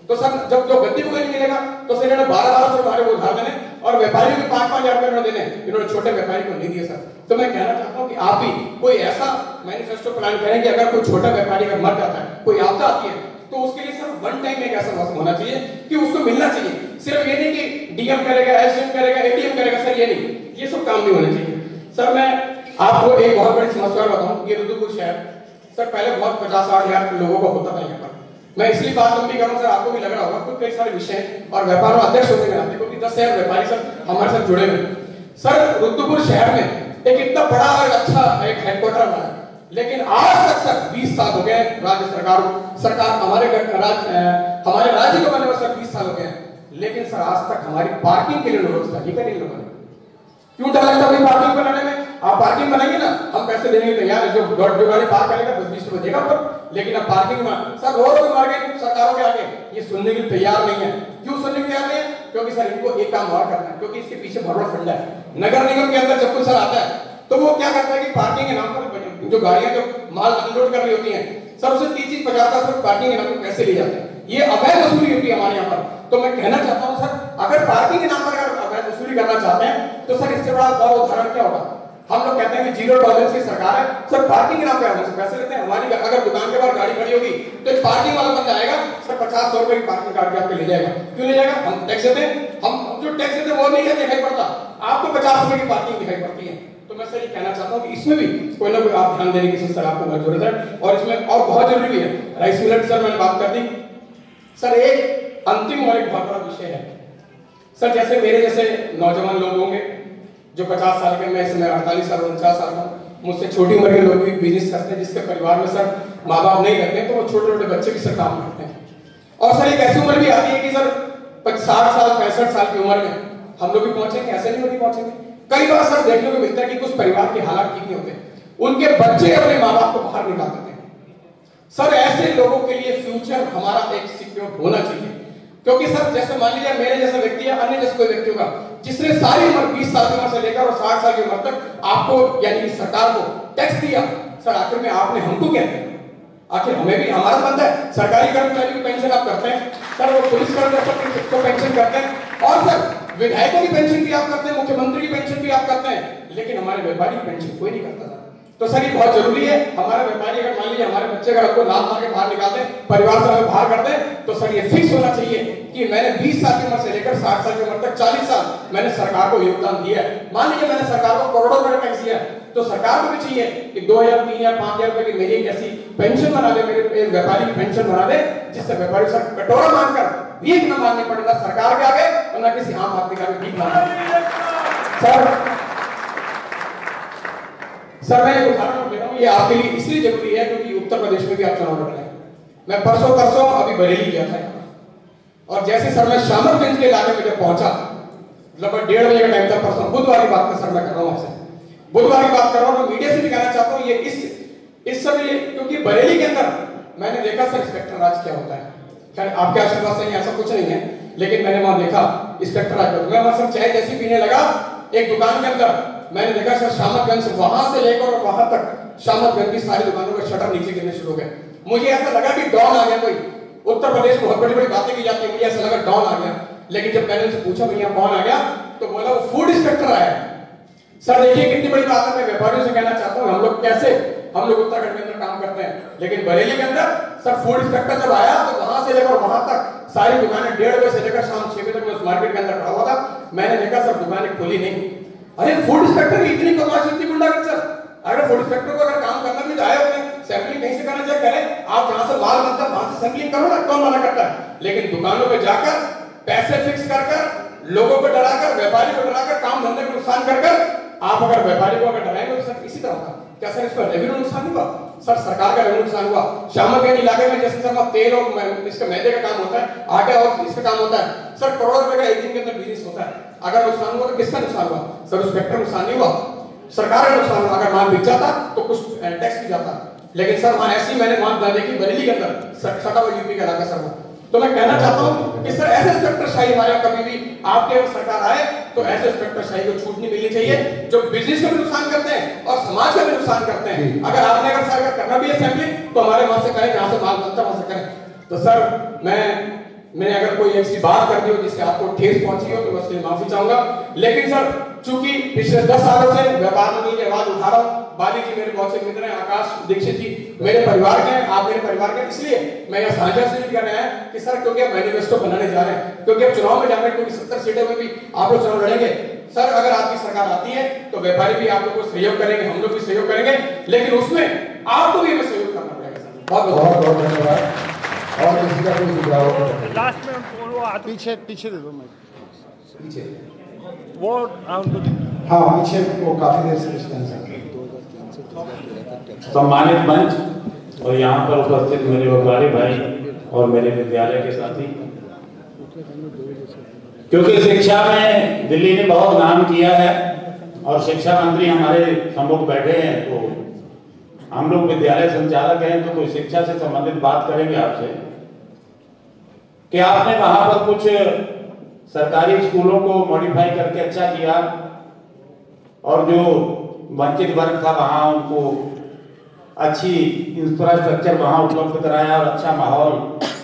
तो सर जब जो गद्दी को नहीं मिलेगा तो सर इन्होंने 1200 रुपए को उधार देने और व्यापारियों को 5-5 हजार रुपए देने, इन्होंने छोटे व्यापारी को नहीं दिए सर। तो मैं कहना चाहता हूं कि आप भी कोई ऐसा मैनिफेस्टो प्लान करें कि अगर कोई छोटा व्यापारी अगर मर जाता है, कोई आपदा आती है, तो उसके लिए सर वन टाइम एक ऐसा मौसम होना चाहिए कि उसको मिलना चाहिए। सिर्फ ये नहीं कि डीएम करेगा, एसडीएम करेगा, एटीएम करेगा सर, ये नहीं, ये सब काम नहीं होने चाहिए सर। मैं आपको एक बहुत बड़ी समस्या बताऊं। ये रुद्रपुर शहर सर पहले बहुत 50-60 हजार लोगों का होता था यहाँ पर। मैं इसलिए बात लंबी करूं सर, आपको भी लग रहा होगा कुछ कई सारे विषय और व्यापार में अध्यक्ष होने के नाते, क्योंकि 10,000 व्यापारी सर हमारे साथ जुड़े हुए सर। रुद्रपुर शहर में एक इतना बड़ा और अच्छा एक हेडक्वार्टर बना है, लेकिन आज तक सर 20 साल हो गए राज्य सरकार हमारे राज्य को बने हुए सर 20 साल हो गए, लेकिन सर आज तक हमारी पार्किंग के लिए व्यवस्था नहीं करी लोगों ने। क्यों डर लगता है पार्किंग बनाने में? आप पार्किंग बनाएंगे ना, हम पैसे देने के तैयार है, जो गाड़ी पार्क करेगा 10-20 रुपए देगा पर, लेकिन अब पार्किंग में सर रोड मार के सरकारों के आगे ये सुनने के लिए तैयार नहीं है। क्यों सुनने के तैयार नहीं है? क्योंकि सर इनको एक काम और करना है, क्योंकि इसके पीछे बहुत बड़ा फंडा है। नगर निगम के अंदर जब कोई सर आता है तो वो क्या करता है कि पार्किंग के नाम पर जो गाड़ियां जो माल अनलोड कर रही होती हैं सर, उसे 30-50 रुपए पार्किंग के नाम पर पैसे ले जाते हैं। ये अवैध वसूली होती है हमारे यहाँ पर। तो मैं कहना चाहता हूँ सर, अगर पार्टी के नाम पर अगर अवैध वसूली करना चाहते हैं तो सर इससे बड़ा और उदाहरण क्या होगा? हम लोग कहते हैं कि जीरो टॉलरेंस की सरकार है, सर पार्टी के नाम पे हमसे पैसे लेते हैं। हमारी अगर दुकान के बाहर गाड़ी खड़ी होगी तो एक पार्टी वाला बंदा आएगा, सर 50-100 रुपए की पार्किंग काट के आपके ले जाएगा। क्यों ले जाएगा? हम टैक्स देते हैं, हम जो टैक्स देते हैं वो नहीं दिखाई पड़ता, आपको 50 रुपए की पार्किंग दिखाई पड़ती है। तो मैं सर ये कहना चाहता हूँ कि इसमें भी कोई ना कोई आप ध्यान देने की सर आपको बहुत जरूरत है। और इसमें और बहुत जरूरी भी है राइस मिलर, सर मैंने बात कर दी। सर एक अंतिम और एक बहुत बड़ा विषय है सर, जैसे मेरे जैसे नौजवान लोग होंगे जो 50 साल के, मैं इसमें 48 साल 49 साल का, मुझसे छोटी उम्र के लोग भी बिजनेस करते हैं, जिसके परिवार में सर माँ बाप नहीं रहते, तो वो छोटे छोटे बच्चे भी सर काम करते हैं। और सर एक ऐसी उम्र भी आती है कि सर 60 साल 65 साल की उम्र में हम लोग भी पहुंचेंगे, ऐसे नहीं होती पहुंचेंगे। कई बार सर देखने को मिलता है कि कुछ परिवार के हालात ठीक नहीं होते, उनके बच्चे अपने माँ बाप को बाहर निकाल देते हैं। सर ऐसे लोगों के लिए फ्यूचर हमारा एक सिक्योर होना चाहिए, क्योंकि सर जैसे मान लीजिए मेरे जैसा व्यक्ति या अन्य जैसे कोई व्यक्ति होगा जिसने सारी उम्र 20 साल की उम्र से लेकर और 60 साल की उम्र तक आपको यानी सरकार को टैक्स दिया, सर आखिर में आपने हमको क्या दिया? आखिर हमें भी हमारा बंदा है। सरकारी कर्मचारी की पेंशन आप करते हैं सर, वो पुलिस कर्मचारी को पेंशन करते हैं, और सर विधायकों की पेंशन भी आप करते हैं, मुख्यमंत्री की पेंशन भी आप करते हैं, लेकिन हमारे व्यापारी की पेंशन कोई नहीं करता था। तो सर ये बहुत जरूरी है, हमारे व्यापारी अगर मान लीजिए हमारे बच्चे अगर आपको लाभ मार के बाहर निकालते हैं, परिवार से हमें बाहर करते हैं, तो सर ये फिक्स होना चाहिए कि मैंने 20 साल की उम्र से लेकर 60 साल की उम्र तक 40 साल मैंने सरकार को योगदान दिया है। मान लीजिए मैंने सरकार को करोड़ों रुपए टैक्स दिया है, तो सरकार को भी चाहिए कि 2000 3000 5000 रुपए की मेरी एक ऐसी पेंशन बना दे, मेरे व्यापारी की पेंशन बना दे, जिससे व्यापारी सर कटोरा मांगकर भीख न मांगनी पड़े, ना सरकार के आगे और ना किसी आम आदमी का भीख मांगना। सर मैं एक उदाहरण दे रहा हूँ, ये आपके लिए इसलिए जरूरी है क्योंकि उत्तर प्रदेश में भी आप चुनाव लड़ रहे हैं। मैं परसों अभी बरेली गया था, और जैसे सर मैं शामरगंज के इलाके में जब पहुंचा, लगभग 1:30 बजे का टाइम था, परसों बुधवार की बात सर मैं कर रहा हूँ आपसे, बुधवार की बात कर रहा हूँ। तो मीडिया से भी कहना चाहता हूँ ये इस समय, क्योंकि बरेली के अंदर मैंने देखा सर इंस्पेक्टर राज क्या होता है। खैर आपके आशीर्वाद से ऐसा कुछ नहीं है, लेकिन मैंने वहां देखा इंस्पेक्टर राज। मैं वहां सर चाय जैसी पीने लगा, एक दुकान के अंदर मैंने देखा सर शामतगंज से वहां से लेकर और वहां तक शामतगंज की सारी दुकानों का शटर नीचे गिरने शुरू हो गए। मुझे ऐसा लगा कि डॉन आ गया कोई। उत्तर प्रदेश में बहुत बड़ी बड़ी बातें की जाती है, मुझे ऐसा लगा डॉन आ गया। लेकिन जब मैंने उनसे पूछा भैया कौन आ गया, तो बोला वो फूड इंस्पेक्टर आया। सर देखिए कितनी बड़ी बात है। मैं व्यापारियों से कहना चाहता हूँ हम लोग उत्तराखंड के अंदर काम करते हैं, लेकिन बरेली के अंदर सर फूड इंस्पेक्टर जब आया तो वहां से लेकर वहां तक सारी दुकानें 1:30 बजे से लेकर शाम 6 बजे तक उस मार्केट के अंदर खड़ा हुआ था। मैंने देखा सर दुकानें खुली नहीं। अरे फूड इंस्पेक्टर की इतनी बदमाश, इतनी गुंडागर्दी सर। अगर फूड इंस्पेक्टर को अगर काम करना भी जाए, अपने सैंपलिंग कहीं से करना चाहे करें, आप जहां से माल बनता है वहां से सैंपलिंग करो ना, कौन मना करता है। लेकिन दुकानों पे जाकर पैसे फिक्स कर लोगों को डराकर, व्यापारी को डराकर, काम धंधे को नुकसान कर आप अगर व्यापारी को अगर डराएंगे तो सर इसी तरह होगा। क्या सर इसमें रेवेन्यू नुकसान हुआ? सर सरकार का रेवेन्यू नुकसान हुआ। शामतगंज इलाके में जैसे सर तेल और इसका मैदे का काम होता है, आटा और इसका काम होता है, सर करोड़ों रुपए का एक दिन के अंदर बिजनेस होता है। अगर नुकसान हुआ तो किसका नुकसान हुआ? सर इंस्पेक्टर नुकसान नहीं हुआ, सरकार का नुकसान हुआ। अगर माल बिक जाता तो कुछ टैक्स भी जाता, लेकिन सर वहां ऐसी मैंने माल देखी बरेली के अंदर सटा हुआ यूपी का इलाका सर वो। तो मैं कहना चाहता हूं कि सर ऐसे इंस्पेक्टर शाही हमारे कभी भी आपके अगर सरकार आए तो ऐसे इंस्पेक्टर शाही को छूट नहीं मिलनी चाहिए, जो बिजनेस का भी नुकसान करते हैं और समाज का भी नुकसान करते हैं। अगर आपने अगर सरकार करना भी है सैंपलिंग तो हमारे वहां से करें, जहां से माल बनता है वहां से करें। तो सर मैंने अगर कोई ऐसी बात कर दी हो जिससे आपको ठेस पहुंची हो तो मैं उसके लिए माफी चाहूंगा। लेकिन सर चूंकि पिछले 10 सालों से व्यापार मंडल की आवाज उठा रहा हूं, बाली जी मेरे बहुत से मित्र हैं, आकाश दीक्षित जी मेरे परिवार के हैं, आप मेरे परिवार के, इसलिए मैं यह साझा इसलिए कर रहा है कि सर क्योंकि आप मैनिफेस्टो बनाने जा रहे हैं, क्योंकि अब चुनाव में जा रहे हैं, क्योंकि 70 सीटों में भी आप लोग चुनाव लड़ेंगे। सर अगर आपकी सरकार आती है तो व्यापारी भी आप लोग को सहयोग करेंगे, हम लोग भी सहयोग करेंगे, लेकिन उसमें आपको भी हमें सहयोग करना पड़ेगा सर। बहुत बहुत धन्यवाद। और किसी का कोई सुझाव? लास्ट में पीछे दे दो मैं पीछे वो हाँ पीछे वो काफी देर से डिस्टेंस है। सम्मानित मंच और यहाँ पर उपस्थित मेरे व्यापारी भाई और मेरे विद्यालय के साथी, क्योंकि शिक्षा में दिल्ली ने बहुत नाम किया है और शिक्षा मंत्री हमारे सम्मुख बैठे हैं, तो हम लोग विद्यालय संचालक हैं तो कोई शिक्षा से संबंधित बात करेंगे आपसे कि आपने वहां पर कुछ सरकारी स्कूलों को मॉडिफाई करके अच्छा किया और जो वंचित वर्ग था वहां उनको अच्छी इंफ्रास्ट्रक्चर वहां उपलब्ध कराया और अच्छा माहौल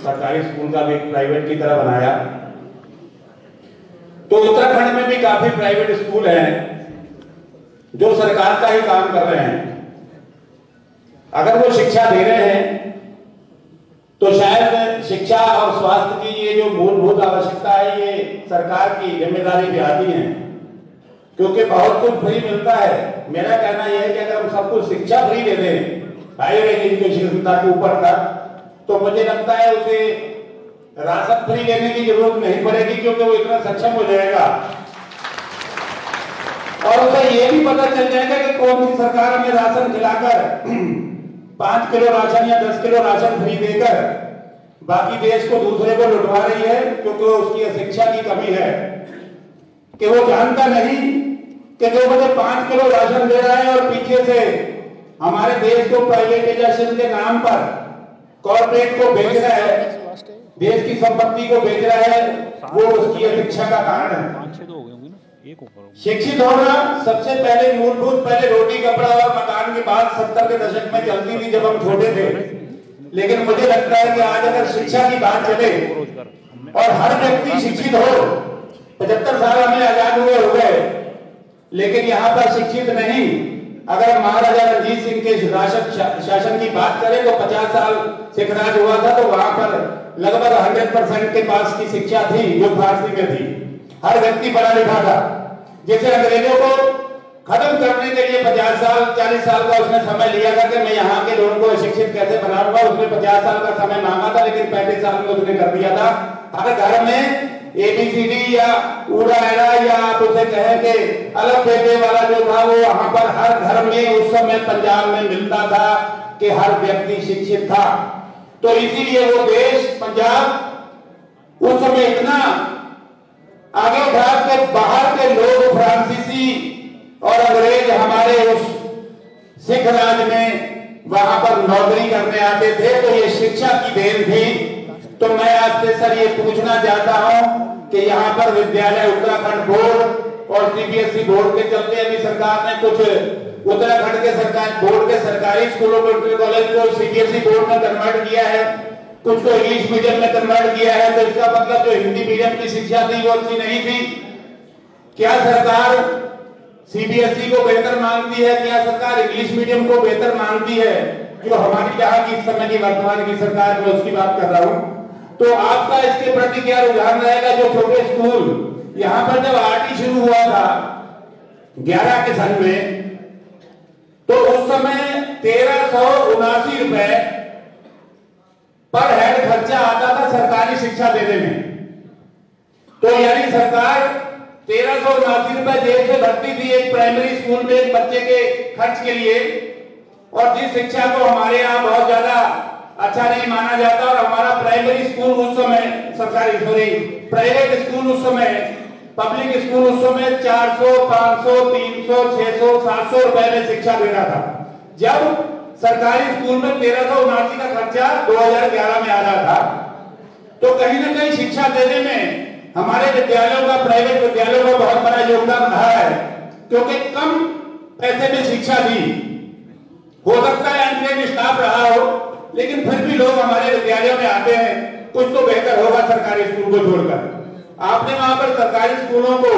सरकारी स्कूल का भी एक प्राइवेट की तरह बनाया। तो उत्तराखंड में भी काफी प्राइवेट स्कूल हैं जो सरकार का ही काम कर रहे हैं। अगर वो शिक्षा दे रहे हैं तो शायद शिक्षा और स्वास्थ्य की ये जो मूलभूत आवश्यकता है ये सरकार की जिम्मेदारी भी आती है, क्योंकि बहुत कुछ फ्री मिलता है। मेरा कहना यह है कि अगर हम सब कुछ शिक्षा फ्री दे दें हायर एजुकेशन तक ऊपर तक, तो मुझे लगता है उसे राशन फ्री लेने की जरूरत नहीं पड़ेगी, क्योंकि वो इतना सक्षम हो जाएगा और उसे ये भी पता चल जाएगा कि कौन सी सरकार हमें राशन खिलाकर 5 किलो राशन या 10 किलो राशन फ्री देकर बाकी देश को दूसरे को लुटवा रही है, क्योंकि उसकी शिक्षा की कमी है कि वो जानता नहीं कि जो मुझे 5 किलो राशन दे रहा है और पीछे से हमारे देश को प्राइवेटाइजेशन के नाम पर कॉर्पोरेट को बेच रहा है, देश की संपत्ति को बेच रहा है, वो उसकी शिक्षा का कारण है। शिक्षित होना सबसे पहले मूलभूत, पहले रोटी कपड़ा और मकान की बात 70 के दशक में चलती थी जब हम छोटे थे, लेकिन मुझे लगता है कि आज अगर शिक्षा की बात चले और हर व्यक्ति शिक्षित हो, 75 साल हमें आजाद हुए हो गए, लेकिन यहाँ पर शिक्षित नहीं। अगर महाराजा रणजीत सिंह के शासन की बात करें तो 50 साल सिख राज हुआ था, तो वहां पर लगभग 100% के पास की शिक्षा थी जो फारसी में थी। हर व्यक्ति पढ़ा लिखा था, जैसे अंग्रेजों को खत्म करने के लिए 50 साल 40 साल का उसने समय लिया था कि मैं यहाँ के लोगों को शिक्षित कैसे बनाऊंगा। उसने 50 साल का समय मांगा था, लेकिन 35 साल में उसने कर दिया था। हर घर में ABCD या ऊड़ा एड़ा या आप उसे कहें कि अलग बेटे वाला जो था, वो वहां पर हर घर में उस समय पंजाब में मिलता था कि हर व्यक्ति शिक्षित था। तो इसीलिए वो देश पंजाब उस समय इतना आगे था कि बाहर के लोग फ्रांसीसी और अंग्रेज हमारे उस सिख राज में वहां पर नौकरी करने आते थे। तो ये शिक्षा की देन थी। तो मैं आपसे सर ये पूछना चाहता हूं कि यहाँ पर विद्यालय उत्तराखंड बोर्ड और CBSE बोर्ड के चलते अभी सरकार ने कुछ उत्तराखंड के सरकार बोर्ड के सरकारी स्कूलों को, इंटर कॉलेज को CBSE बोर्ड में कन्वर्ट किया है, कुछ को इंग्लिश मीडियम में कन्वर्ट किया है। तो इसका मतलब जो हिंदी मीडियम की शिक्षा थी वो अच्छी नहीं थी। क्या सरकार CBSE को बेहतर मानती है? क्या सरकार इंग्लिश मीडियम को बेहतर मानती है? जो हमारी यहाँ की इस समय की वर्तमान की सरकार, मैं उसकी बात कर रहा हूँ। तो आपका इसके प्रति क्या रुझान रहेगा? जो छोटे स्कूल यहाँ पर जब RT शुरू हुआ था 11 के सन में, तो उस समय 1379 रुपए पर हेड खर्चा आता था सरकारी शिक्षा देने में। तो यानी सरकार 1379 रुपए जेब से भरती थी एक प्राइमरी स्कूल में एक बच्चे के खर्च के लिए। और जिस शिक्षा को हमारे यहाँ बहुत ज्यादा अच्छा नहीं माना जाता, और हमारा प्राइमरी स्कूल उस समय प्राइवेट स्कूल उस समय, पब्लिक स्कूल उस समय 400, 500, 300, 600, 700 रुपए में शिक्षा दे रहा था, जब सरकारी स्कूल में 1379 का खर्चा 2011 में आ रहा था। तो कहीं ना कहीं शिक्षा देने में हमारे विद्यालयों का, प्राइवेट विद्यालयों का बहुत बड़ा योगदान रहा है, क्योंकि कम पैसे में शिक्षा दी। हो सकता है अनट्रेन्ड स्टाफ रहा हो, लेकिन फिर भी लोग हमारे विद्यालयों में आते हैं। कुछ तो बेहतर होगा सरकारी स्कूल को छोड़कर। आपने वहां पर सरकारी स्कूलों को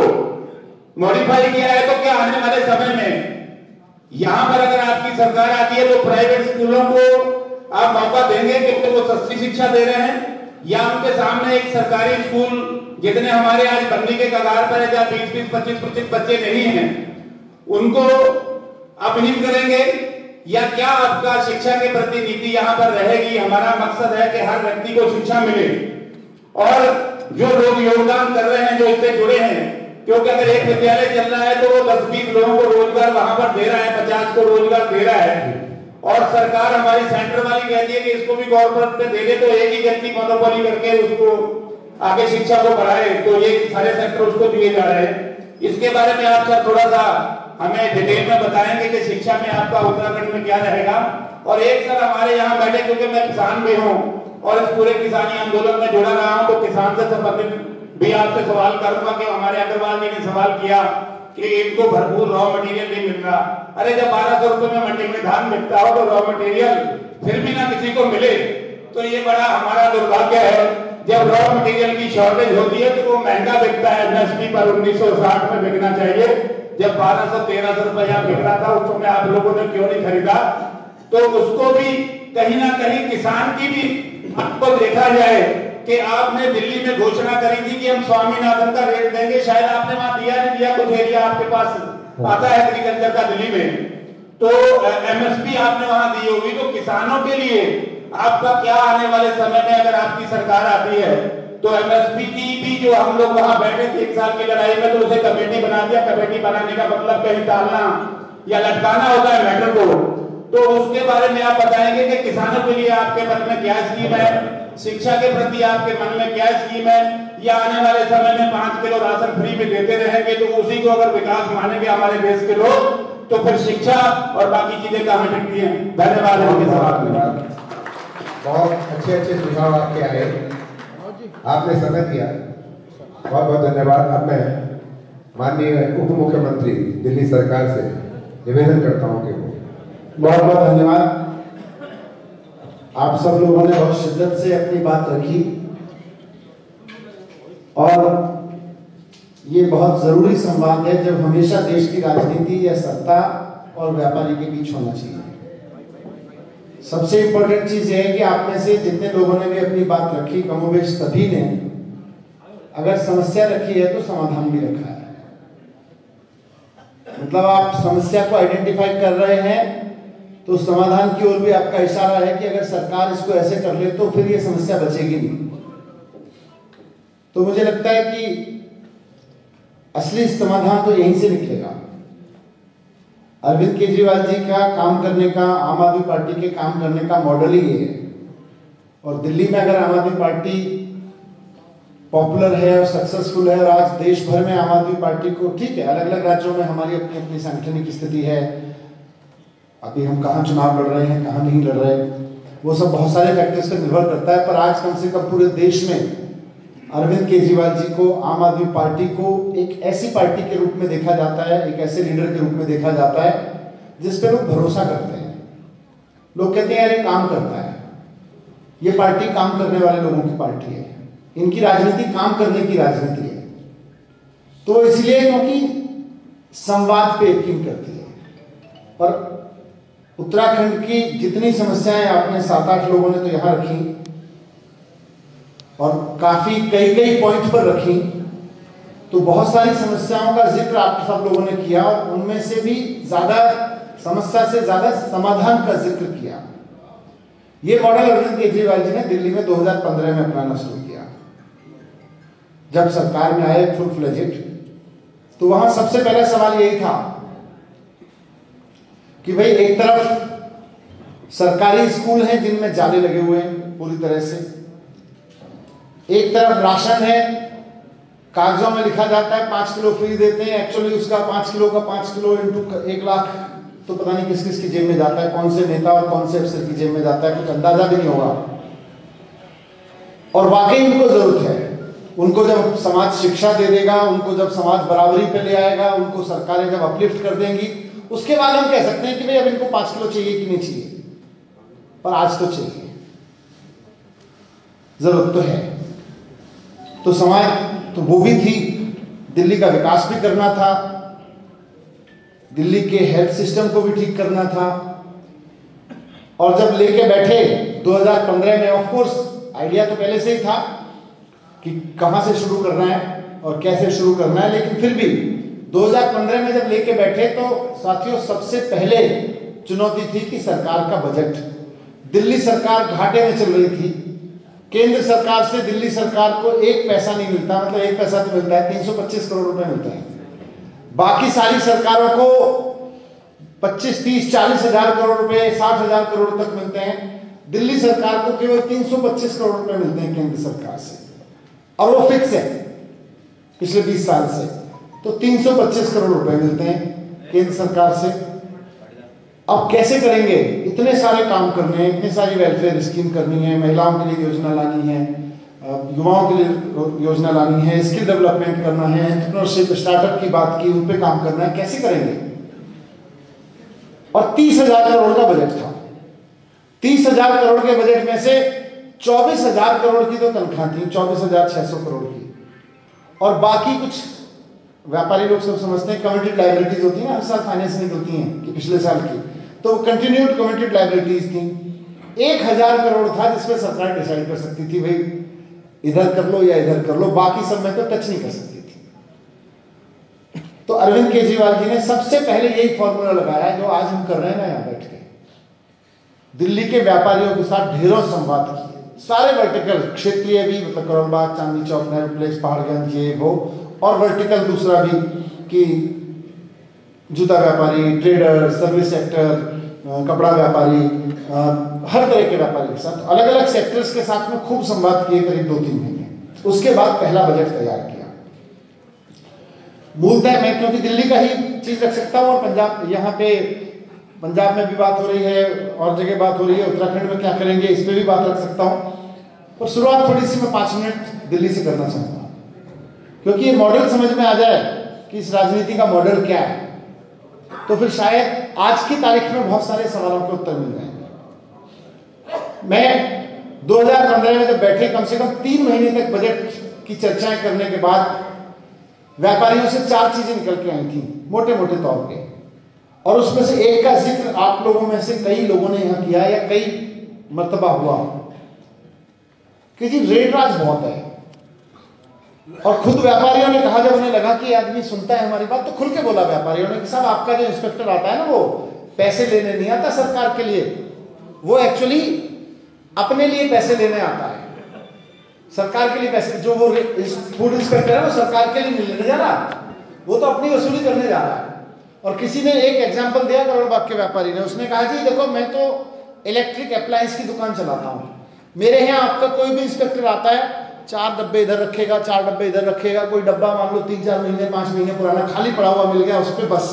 मॉडिफाई किया है, तो क्या आने वाले समय में यहां पर अगर आपकी सरकार आती है तो प्राइवेट स्कूलों को आप मौका देंगे क्योंकि वो सस्ती शिक्षा दे रहे हैं, या उनके सामने एक सरकारी स्कूल जितने हमारे आज बनने के कगार पर है, जहां 20-20, 25-25 बच्चे नहीं हैं, उनको अपहीन करेंगे? या क्या आपका शिक्षा के प्रति नीति यहाँ पर रहेगी? हमारा मकसद है कि हर व्यक्ति को शिक्षा मिले, और जो लोग योगदान कर रहे हैं, जो इससे जुड़े हैं, क्योंकि अगर एक विद्यालय चल रहा है तो वो 10-20 लोगों को रोजगार वहां पर दे रहा है, 50 को रोजगार दे रहा है, और सरकार हमारी सेंटर वाली कहती है कि इसको भी गवर्नमेंट पे दे दे, तो एक ही व्यक्ति मोनोपोली करके उसको आगे शिक्षा को बढ़ाए, तो ये सारे सेक्टर उसको दिए जा रहे हैं। इसके बारे में आप सर थोड़ा सा हमें डिटेल में बताएंगे कि शिक्षा में आपका उत्तराखंड में क्या रहेगा। और एक सर हमारे यहाँ बैठे, क्योंकि मैं किसान भी हूँ और इस पूरे किसानी आंदोलन में जुड़ा रहा हूँ, तो किसान से संबंधित भी आपसे सवाल करूंगा कि हमारे अग्रवाल जी ने सवाल किया कि इनको भरपूर रॉ मटेरियल नहीं मिल रहा। अरे जब 1200 रुपए में मंडी में धान बिकता हो तो रॉ मटेरियल फिर भी ना किसी को मिले, तो ये बड़ा हमारा दुर्भाग्य है। जब रॉ मटेरियल की शॉर्टेज होती है तो वो महंगा बिकता है, एमएसपी पर 1960 में बिकना चाहिए। जब 1200-1300 रुपया बिक रहा था उस समय आप लोगों ने क्यों नहीं खरीदा? तो उसको भी कहीं ना कहीं किसान की भी आपको देखा जाए कि आपने दिल्ली में घोषणा करी थी कि हम स्वामीनाथन का रेट देंगे, शायद आपने वहां दिया नहीं दिया, कुछ एरिया आपके पास आता है एग्रीकल्चर का दिल्ली में, तो एमएसपी आपने वहां दी होगी। तो किसानों के लिए आपका क्या आने वाले समय में अगर आपकी सरकार आती है तो एमएसपी की भी जो हम लोग वहां बैठे थे 1 साल की लड़ाई में, तो उसे कमेटी बना दिया। कमेटी बनाने का मतलब कहीं टालना या लटकाना होता है मैटर को। तो उसके बारे में आप बताएंगे कि किसानों के लिए आपके मन में क्या स्कीम है, शिक्षा के प्रति आपके मन में क्या स्कीम है, या आने वाले समय में 5 किलो राशन फ्री में देते रहेंगे तो उसी को अगर विकास मानेंगे हमारे देश के लोग, तो फिर शिक्षा और बाकी चीजें कहां टिकती हैं? धन्यवाद। बहुत अच्छे अच्छे सुझाव आपके आए, आपने समय दिया, बहुत बहुत धन्यवाद। अब मैं माननीय उप मुख्यमंत्री दिल्ली सरकार से निवेदन करता हूं कि बहुत बहुत धन्यवाद। आप सब लोगों ने बहुत शिद्दत से अपनी बात रखी और ये बहुत जरूरी संवाद है जब हमेशा देश की राजनीति या सत्ता और व्यापारी के बीच होना चाहिए। सबसे इंपॉर्टेंट चीज ये है कि आप में से जितने लोगों ने भी अपनी बात रखी, कमोबेश सभी ने अगर समस्या रखी है तो समाधान भी रखा है। मतलब आप समस्या को आइडेंटिफाई कर रहे हैं तो समाधान की ओर भी आपका इशारा है कि अगर सरकार इसको ऐसे कर ले तो फिर ये समस्या बचेगी नहीं। तो मुझे लगता है कि असली समाधान तो यहीं से निकलेगा। अरविंद केजरीवाल जी का काम करने का, आम आदमी पार्टी के काम करने का मॉडल ही ये है। और दिल्ली में अगर आम आदमी पार्टी पॉपुलर है और सक्सेसफुल है और आज देश भर में आम आदमी पार्टी को, ठीक है अलग अलग राज्यों में हमारी अपनी अपनी सांगठनिक स्थिति है, अभी हम कहाँ चुनाव लड़ रहे हैं कहाँ नहीं लड़ रहे, वो सब बहुत सारे फैक्टर्स पर निर्भर करता है। पर आज कम से कम पूरे देश में अरविंद केजरीवाल जी को, आम आदमी पार्टी को एक ऐसी पार्टी के रूप में देखा जाता है, एक ऐसे लीडर के रूप में देखा जाता है जिस पे लोग भरोसा करते हैं। लोग कहते हैं यार ये काम करता है, ये पार्टी काम करने वाले लोगों की पार्टी है, इनकी राजनीति काम करने की राजनीति है। तो इसलिए क्योंकि संवाद पे यकीन करती है। और उत्तराखंड की जितनी समस्याएं आपने 7-8 लोगों ने तो यहां रखी और काफी कई पॉइंट पर रखी, तो बहुत सारी समस्याओं का जिक्र आप सब लोगों ने किया और उनमें से भी ज्यादा समस्या से ज्यादा समाधान का जिक्र किया। ये मॉडल अरविंद केजरीवाल जी ने दिल्ली में 2015 में अपनाना शुरू किया। जब सरकार में आए फुल फ्लेजेड, तो वहां सबसे पहला सवाल यही था कि भाई एक तरफ सरकारी स्कूल हैं जिनमें जाले लगे हुए हैं पूरी तरह से, एक तरफ राशन है, कागजों में लिखा जाता है 5 किलो फ्री देते हैं, एक्चुअली उसका 5 किलो का 5 किलो इंटू 1 लाख तो पता नहीं किस किस की जेब में जाता है, कौन से नेता और कौन से अफसर की जेब में जाता है, कुछ अंदाजा भी नहीं होगा। और वाकई उनको जरूरत है, उनको जब समाज शिक्षा दे देगा, उनको जब समाज बराबरी पे ले आएगा, उनको सरकारें जब अपलिफ्ट कर देंगी, उसके बाद हम कह सकते हैं कि भाई अब इनको 5 किलो चाहिए कि नहीं चाहिए। पर आज तो चाहिए, जरूरत तो है। तो समाज तो वो भी थी, दिल्ली का विकास भी करना था, दिल्ली के हेल्थ सिस्टम को भी ठीक करना था। और जब लेके बैठे 2015 में, ऑफ कोर्स आइडिया तो पहले से ही था कि कहां से शुरू करना है और कैसे शुरू करना है, लेकिन फिर भी 2015 में जब लेके बैठे तो साथियों सबसे पहले चुनौती थी कि सरकार का बजट। दिल्ली सरकार घाटे में चल रही थी, केंद्र सरकार से दिल्ली सरकार को 1 पैसा नहीं मिलता, मतलब 1 पैसा तो मिलता है, 325 करोड़ रुपए मिलता है। बाकी सारी सरकारों को 25, 30, 40 हजार करोड़ रुपए, 60 हजार करोड़ तक मिलते हैं। दिल्ली सरकार को केवल 325 करोड़ रुपए मिलते हैं केंद्र सरकार से, और वो फिक्स है पिछले 20 साल से। तो 325 करोड़ रुपए मिलते हैं केंद्र सरकार से। अब कैसे करेंगे? इतने सारे काम करने हैं, इतनी सारी वेलफेयर स्कीम करनी है, महिलाओं के लिए योजना लानी है, युवाओं के लिए योजना लानी है, स्किल डेवलपमेंट करना है, एंटरप्रेन्योरशिप स्टार्टअप की बात की, उन पे काम करना है, कैसे करेंगे? और 30,000 करोड़ का बजट था। 30,000 करोड़ के बजट में से 24,000 करोड़ की तो तनख्वाह थी, 24,600 करोड़ की, और बाकी कुछ व्यापारी लोग सब समझते हैं कमिटेड लायबिलिटीज होती हैं, हर साल फाइनेंस निकलती हैं कि पिछले साल की, तो कंटिन्यूड कमिटेड लायबिलिटीज थी। 1,000 करोड़ था जिसमें सरकार डिसाइड कर सकती थी भाई इधर कर लो या इधर कर लो, बाकी सब में तो टच नहीं कर सकती थी। तो अरविंद केजरीवाल जी ने सबसे पहले यही फॉर्मूला लगाया जो आज हम कर रहे हैं ना यहाँ बैठ के, दिल्ली के व्यापारियों के साथ ढेरों संवाद किए, सारे वर्टिकल, क्षेत्रीय भी, मतलब करोल बाग, चांदनी चौक, नेहरू प्लेस, पहाड़गंज, ये वो, और वर्टिकल दूसरा भी कि जूता व्यापारी, ट्रेडर, सर्विस सेक्टर, कपड़ा व्यापारी, हर तरह के व्यापारी के साथ अलग अलग सेक्टर्स के साथ में खूब संवाद किए करीब 2-3 महीने। उसके बाद पहला बजट तैयार किया। मूलतः मैं क्योंकि दिल्ली का ही चीज रख सकता हूँ, और पंजाब, यहाँ पे पंजाब में भी बात हो रही है और जगह बात हो रही है, उत्तराखंड में क्या करेंगे इस पर भी बात रख सकता हूँ, पर शुरुआत थोड़ी सी मैं 5 मिनट दिल्ली से करना चाहूँगा, क्योंकि ये मॉडल समझ में आ जाए कि इस राजनीति का मॉडल क्या है, तो फिर शायद आज की तारीख में बहुत सारे सवालों के उत्तर मिल जाएंगे। मैं 2015 में जब बैठे कम से कम 3 महीने तक बजट की चर्चाएं करने के बाद व्यापारियों से 4 चीजें निकल के आई थी मोटे मोटे तौर पे, और उसमें से एक का जिक्र आप लोगों में से कई लोगों ने यहां किया या कई मर्तबा हुआ कि जी रेट राज बहुत है, और खुद व्यापारियों ने कहा, जब उन्हें लगा कि आदमी सुनता है हमारी बात, तो खुल के बोला व्यापारियों ने कि साहब आपका जो इंस्पेक्टर आता है ना, वो पैसे लेने नहीं आता सरकार के लिए, वो एक्चुअली अपने लिए पैसे लेने आता है, सरकार के लिए पैसे, जो वो फूड इंस्पेक्टर है वो सरकार के लिए नहीं लेने जा रहा, वो तो अपनी वसूली करने जा रहा है। और किसी ने एक एग्जाम्पल दिया करोल बाग के व्यापारी ने, उसने कहा जी देखो मैं तो इलेक्ट्रिक अप्लायंस की दुकान चलाता हूँ, मेरे यहाँ आपका कोई भी इंस्पेक्टर आता है 4 डब्बे इधर रखेगा, 4 डब्बे इधर रखेगा, कोई डब्बा मान लो 3-4 महीने 5 महीने पुराना खाली पड़ा हुआ मिल गया उस पर, बस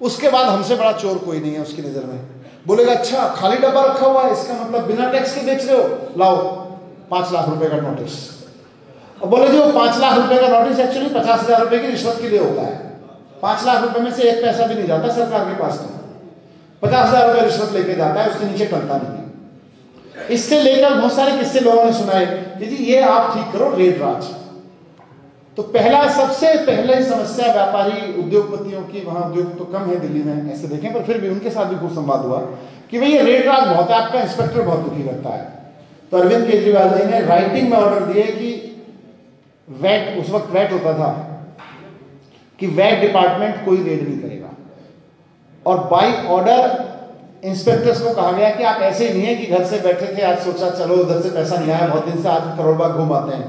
उसके बाद हमसे बड़ा चोर कोई नहीं है उसकी नजर में। बोलेगा अच्छा खाली डब्बा रखा हुआ है, इसका मतलब बिना टैक्स के बेच रहे हो, लाओ 5 लाख रुपए का नोटिस। और बोले जी वो 5 लाख रुपए का नोटिस एक्चुअली 50,000 रुपए की रिश्वत के लिए होता है, 5 लाख रुपए में से 1 पैसा भी नहीं जाता सरकार के पास, तो 50,000 रुपए रिश्वत लेके जाता है, उसके नीचे टलता नहीं है। इससे लेकर बहुत सारे किस्से लोगों ने सुनाए कि जी ये आप ठीक करो रेट राज। तो पहला, सबसे पहले समस्या व्यापारी उद्योगपतियों की, वहां उद्योग तो कम है दिल्ली में ऐसे देखें, पर फिर भी उनके साथ भी खूब संवाद हुआ कि भाई ये रेट राज बहुत है, आपका इंस्पेक्टर बहुत दुखी करता है। तो अरविंद केजरीवाल जी ने राइटिंग में ऑर्डर दिए कि वैट, उस वक्त वैट होता था, कि वैट डिपार्टमेंट कोई रेड नहीं करेगा, और बाई ऑर्डर इंस्पेक्टर्स को कहा गया कि आप ऐसे ही नहीं है कि घर से बैठे थे, आज सोचा चलो उधर से पैसा नहीं आया बहुत दिन से, आज करोल बाग घुमाते हैं,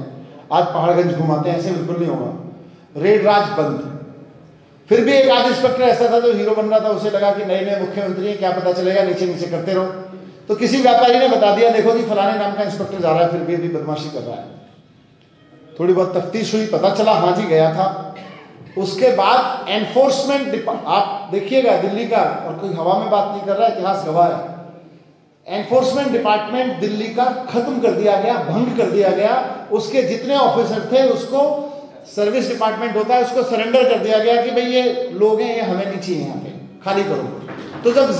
आज पहाड़गंज घुमाते हैं, ऐसे बिल्कुल नहीं होगा, रेड राज बंद। फिर भी एक आध इंस्पेक्टर ऐसा था जो हीरो बन रहा था, उसे लगा कि नए नए मुख्यमंत्री हैं, क्या पता चलेगा, नीचे नीचे करते रहो। तो किसी व्यापारी ने बता दिया देखो जी फलाने नाम का इंस्पेक्टर जा रहा है, फिर भी अभी बदमाशी कर रहा है। थोड़ी बहुत तफ्तीश हुई, पता चला हाँ जी गया था। उसके बाद एनफोर्समेंट, आप देखिएगा दिल्ली का, और कोई हवा में बात नहीं कर रहा है, इतिहास गवाह है, एनफोर्समेंट डिपार्टमेंट दिल्ली का खत्म कर दिया गया, भंग कर दिया गया। उसके जितने ऑफिसर थे उसको, सर्विस डिपार्टमेंट होता है, उसको सरेंडर कर दिया गया कि भाई ये लोग हैं, ये हमें नहीं चाहिए, यहाँ पे खाली करो। तो जब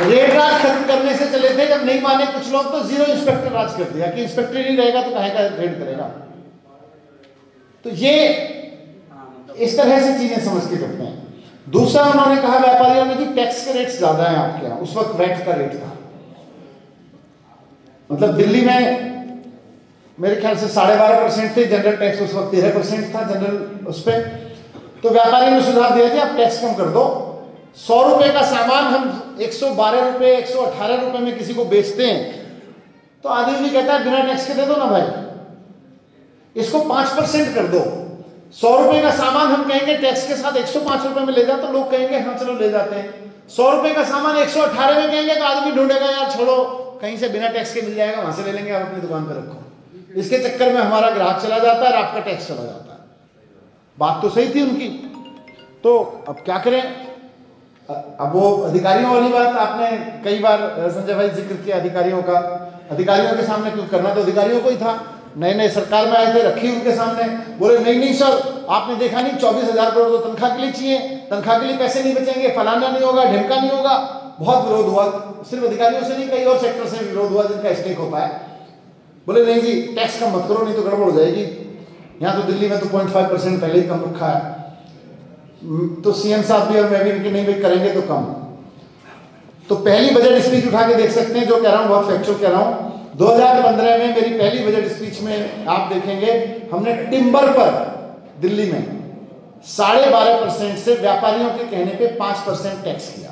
रेड राज खत्म करने से चले थे, जब नहीं माने कुछ लोग, तो 0 इंस्पेक्टर राज कर दिया कि इंस्पेक्टर नहीं रहेगा तो कहे का रेड करेगा। तो ये इस तरह से चीजें समझ के करते हैं। दूसरा उन्होंने कहा व्यापारियों ने कि टैक्स के रेट्स ज्यादा हैं आपके यहाँ, उस वक्त वैट का रेट था, मतलब दिल्ली में मेरे ख्याल से 12.5% थे, जनरल टैक्स उस वक्त 13% था जनरल उस पर। तो व्यापारी ने सुझाव दिया कि आप टैक्स कम कर दो, 100 रुपए का सामान हम 112 रुपए 118 रुपए में किसी को बेचते हैं, तो आदमी भी कहता है बिना टैक्स के दे दो ना भाई, इसको 5% कर दो। 100 रुपए का सामान हम कहेंगे टैक्स के साथ 105 रुपए में ले जाओ, तो लोग कहेंगे हाँ चलो ले जाते हैं। 100 रुपए का सामान 118 में कहेंगे तो आदमी ढूंढेगा यार छोड़ो कहीं से बिना टैक्स के मिल जाएगा, वहां से ले लेंगे, आप अपनी दुकान पर रखो। इसके चक्कर में हमारा ग्राहक चला जाता है और आपका टैक्स चला जाता है। बात तो सही थी उनकी, तो अब क्या करें। अब वो अधिकारियों वाली बात आपने कई बार संजय भाई जिक्र किया अधिकारियों का, अधिकारियों के सामने कुछ करना तो अधिकारियों को ही था। नए नए सरकार में आए थे, रखी उनके सामने, बोले नहीं सर आपने देखा नहीं 24,000 करोड़ तो तनख्वाह के लिए चाहिए, तनख्वाह के लिए पैसे नहीं बचेंगे, फलाना नहीं होगा, ढिमका नहीं होगा। बहुत विरोध हुआ, सिर्फ अधिकारियों से नहीं, कई और सेक्टर से विरोध हुआ जिनका स्टेक होता है। बोले नहीं जी टैक्स कम मत करो, नहीं तो गड़बड़ हो जाएगी। यहाँ तो दिल्ली में तो 0.5% पहले ही कम रखा है। तो सीएम साहब भी और मैं भी कि नहीं भाई करेंगे तो कम। तो पहली बजट स्पीच उठा के देख सकते हैं, जो कह रहा हूँ बहुत फैक्चुअल कह रहा हूँ। 2015 में मेरी पहली बजट स्पीच में आप देखेंगे हमने टिम्बर पर दिल्ली में 12.5% से व्यापारियों के कहने पे 5% टैक्स किया।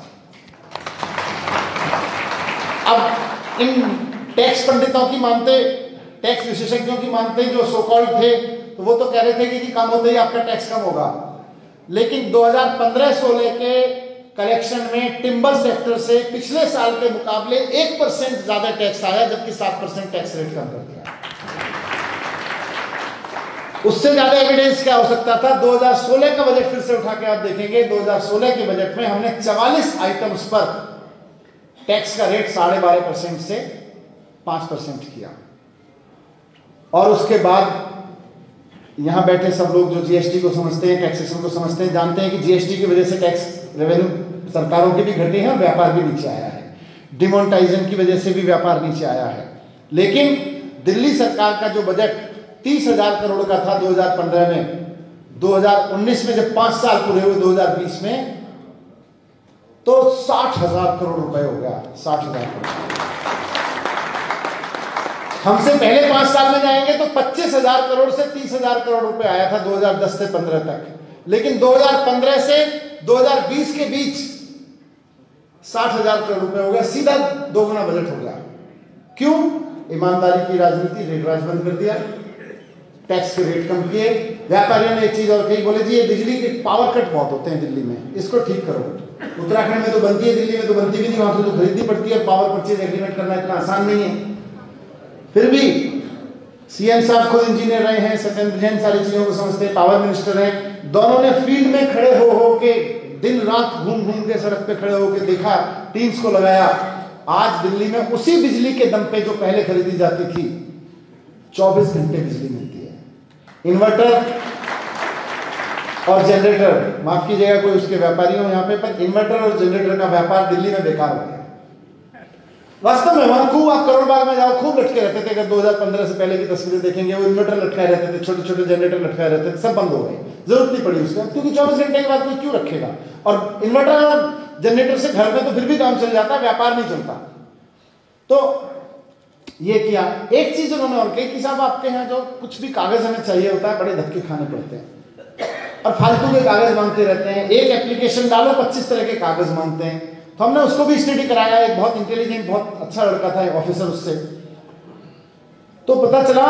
अब इन टैक्स पंडितों की मानते, टैक्स विशेषज्ञों की मानते जो सो कॉल्ड थे, तो वो तो कह रहे थे कि कम होते ही आपका टैक्स कम होगा। लेकिन 2015-16 के कलेक्शन में टिम्बर सेक्टर से पिछले साल के मुकाबले 1% ज्यादा टैक्स आया, जबकि 7% टैक्स रेट कम कर दिया। उससे ज्यादा एविडेंस क्या हो सकता था? 2016 का बजट फिर से उठा के आप देखेंगे, 2016 के बजट में हमने 44 आइटम्स पर टैक्स का रेट 12.5% से 5% किया। और उसके बाद यहां बैठे सब लोग जो जीएसटी को समझते हैं, टैक्सेशन को समझते हैं, जानते हैं कि जीएसटी की वजह से टैक्स रेवेन्यू सरकारों के भी घटे हैं और व्यापार भी नीचे आया है। डिमोनेटाइजेशन की वजह से भी व्यापार नीचे आया है। लेकिन दिल्ली सरकार का जो बजट 30,000 करोड़ का था 2015 में, 2019 में जब 5 साल पूरे हुए 2020 में, तो 60,000 करोड़ रुपए हो गया। 60,000 करोड़। हमसे पहले 5 साल में जाएंगे तो 25,000 करोड़ से 30,000 करोड़ रुपए आया था 2010 से 15 तक। लेकिन 2015 से 2020 के बीच 60,000 करोड़ रुपए हो गया, सीधा दोगुना बजट हो गया। क्यों? ईमानदारी की राजनीति, रेट राज बंद कर दिया, टैक्स के रेट कम किए। व्यापारियों ने एक चीज और कही, बोले जी ये बिजली के पावर कट बहुत होते हैं दिल्ली में, इसको ठीक करो। उत्तराखंड में तो बनती है, दिल्ली में तो बनती भी नहीं, वहां से तो खरीदनी पड़ती है। पावर परचेज एग्रीमेंट करना इतना आसान नहीं है। फिर भी सीएम साहब खुद इंजीनियर रहे हैं, सत्येंद्र जैन सारी चीजों को समझते हैं, पावर मिनिस्टर हैं, दोनों ने फील्ड में खड़े हो के दिन रात घूम घूम के सड़क पे खड़े होकर देखा, टीम्स को लगाया। आज दिल्ली में उसी बिजली के दम पे जो पहले खरीदी जाती थी 24 घंटे बिजली मिलती है। इन्वर्टर और जनरेटर, माफ कीजिएगा कोई उसके व्यापारी हो यहाँ पे, पर इन्वर्टर और जनरेटर का व्यापार दिल्ली में बेकार हो गया। वास्तव में वहां खूब आप करोड़ बाग में जाओ, खूब लटके रहते थे। अगर 2015 से पहले की तस्वीरें देखेंगे, वो इन्वर्टर लटकाए रहते थे, छोटे छोटे जनरेटर लटकाए रहते थे, सब बंद हो गए, जरूरत नहीं पड़ी उसका, क्योंकि 24 घंटे के बाद कोई क्यों रखेगा। और इन्वर्टर और जनरेटर से घर में तो फिर भी काम चल जाता, व्यापार नहीं चलता। तो ये किया। एक चीज उन्होंने और कही कि साहब आपके यहाँ जो कुछ भी कागज हमें चाहिए होता है, बड़े धक्के खाने पड़ते हैं और फालतू के कागज मांगते रहते हैं। एक एप्लीकेशन डालो 25 तरह के कागज मांगते हैं। तो हमने उसको भी स्टडी कराया, एक बहुत इंटेलिजेंट बहुत अच्छा लड़का था ऑफिसर, उससे तो पता चला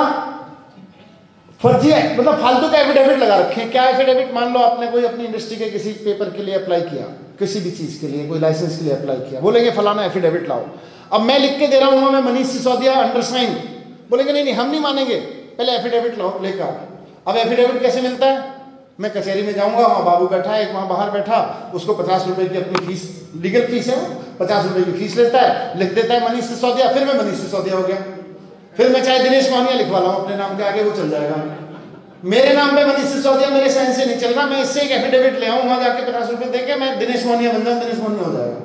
फर्जी है, मतलब फालतू का एफिडेविट लगा रखे हैं। क्या एफिडेविट? मान लो आपने कोई अपनी इंडस्ट्री के किसी पेपर के लिए अप्लाई किया, किसी भी चीज के लिए, कोई लाइसेंस के लिए अप्लाई किया, बोलेंगे फलाना एफिडेविट लाओ। अब मैं लिख के दे रहा हूं, मैं मनीष सिसोदिया अंडरसाइन, बोलेंगे नहीं नहीं हम नहीं मानेंगे, पहले एफिडेविट लाओ लेकर आओ। अब एफिडेविट कैसे मिलता है? मैं कचहरी में जाऊंगा, वहां बाबू बैठा है, एक वहां बाहर बैठा, उसको 50 रुपए की अपनी फीस, लीगल फीस है, 50 रुपए की फीस लेता है, लिख देता है मनीष सिसोदिया, फिर मैं मनीष सिसोदिया हो गया। फिर मैं चाहे दिनेश मोहनिया लिखवा लाऊं अपने नाम के आगे, वो चल जाएगा। मेरे नाम पे मनीष सिसोदिया मेरे साइन से नहीं चल रहा, मैं इससे एक एफिडेविट ले आऊं, वहां जाके 50 रुपए देके मैं दिनेश मोहनिया बन जाऊं, दिनेश मोहनिया हो जाएगा।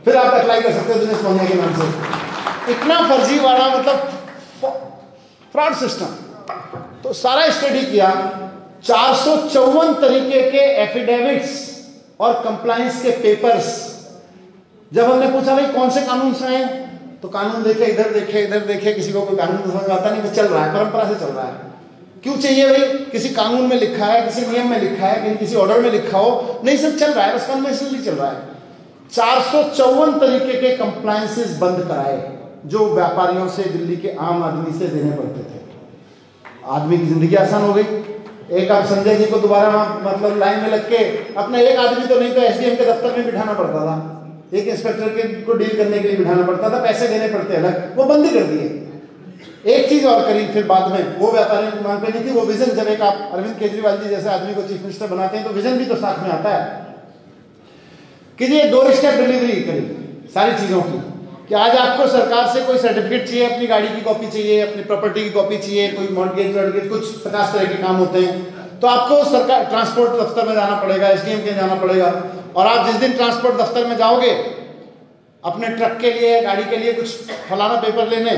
फिर आप अप्लाई कर सकते हो दिनेश मोहनिया के नाम से। इतना फर्जी वाला, मतलब फ्रॉड सिस्टम। तो सारा स्टडी किया, 454 तरीके के एफिडेविट्स और कंप्लायंस के पेपर्स। जब हमने पूछा भाई कौन से कानून से हैं, तो कानून देखे, इधर देखे, किसी को कोई कानून समझ आता नहीं, बस चल रहा है, परंपरा से चल रहा है। क्यों चाहिए भाई? किसी कानून में लिखा है, किसी नियम में लिखा है, कहीं किसी ऑर्डर में लिखा हो, नहीं सब चल रहा है, बस कन्वेंशनली चल रहा है। 454 तरीके के कंप्लायंसेस बंद कराए जो व्यापारियों से, दिल्ली के आम आदमी से देने पड़ते थे। आदमी की जिंदगी आसान हो गई। एक आप संजय जी को दोबारा मतलब लाइन में लग के, अपना एक आदमी तो नहीं तो एसडीएम के दफ्तर में बिठाना पड़ता था, एक इंस्पेक्टर के को डील करने के लिए बिठाना पड़ता था, पैसे देने पड़ते अलग, वो बंद ही कर दिए। एक चीज और करी फिर बाद में, वो व्यापारियों की मांग पे नहीं थी, वो विजन। जब एक आप अरविंद केजरीवाल जी जैसे आदमी को चीफ मिनिस्टर बनाते हैं तो विजन भी तो साथ में आता है कि ये 2 स्टेप डिलीवरी करी सारी चीजों की, कि आज आपको सरकार से कोई सर्टिफिकेट चाहिए, अपनी गाड़ी की कॉपी चाहिए, अपनी प्रॉपर्टी की कॉपी चाहिए, कोई मॉर्गेज वर्गेज कुछ 50 तरह के काम होते हैं, तो आपको सरकार ट्रांसपोर्ट दफ्तर में जाना पड़ेगा, एसडीएम के जाना पड़ेगा। और आप जिस दिन ट्रांसपोर्ट दफ्तर में जाओगे अपने ट्रक के लिए, गाड़ी के लिए कुछ फलाना पेपर लेने,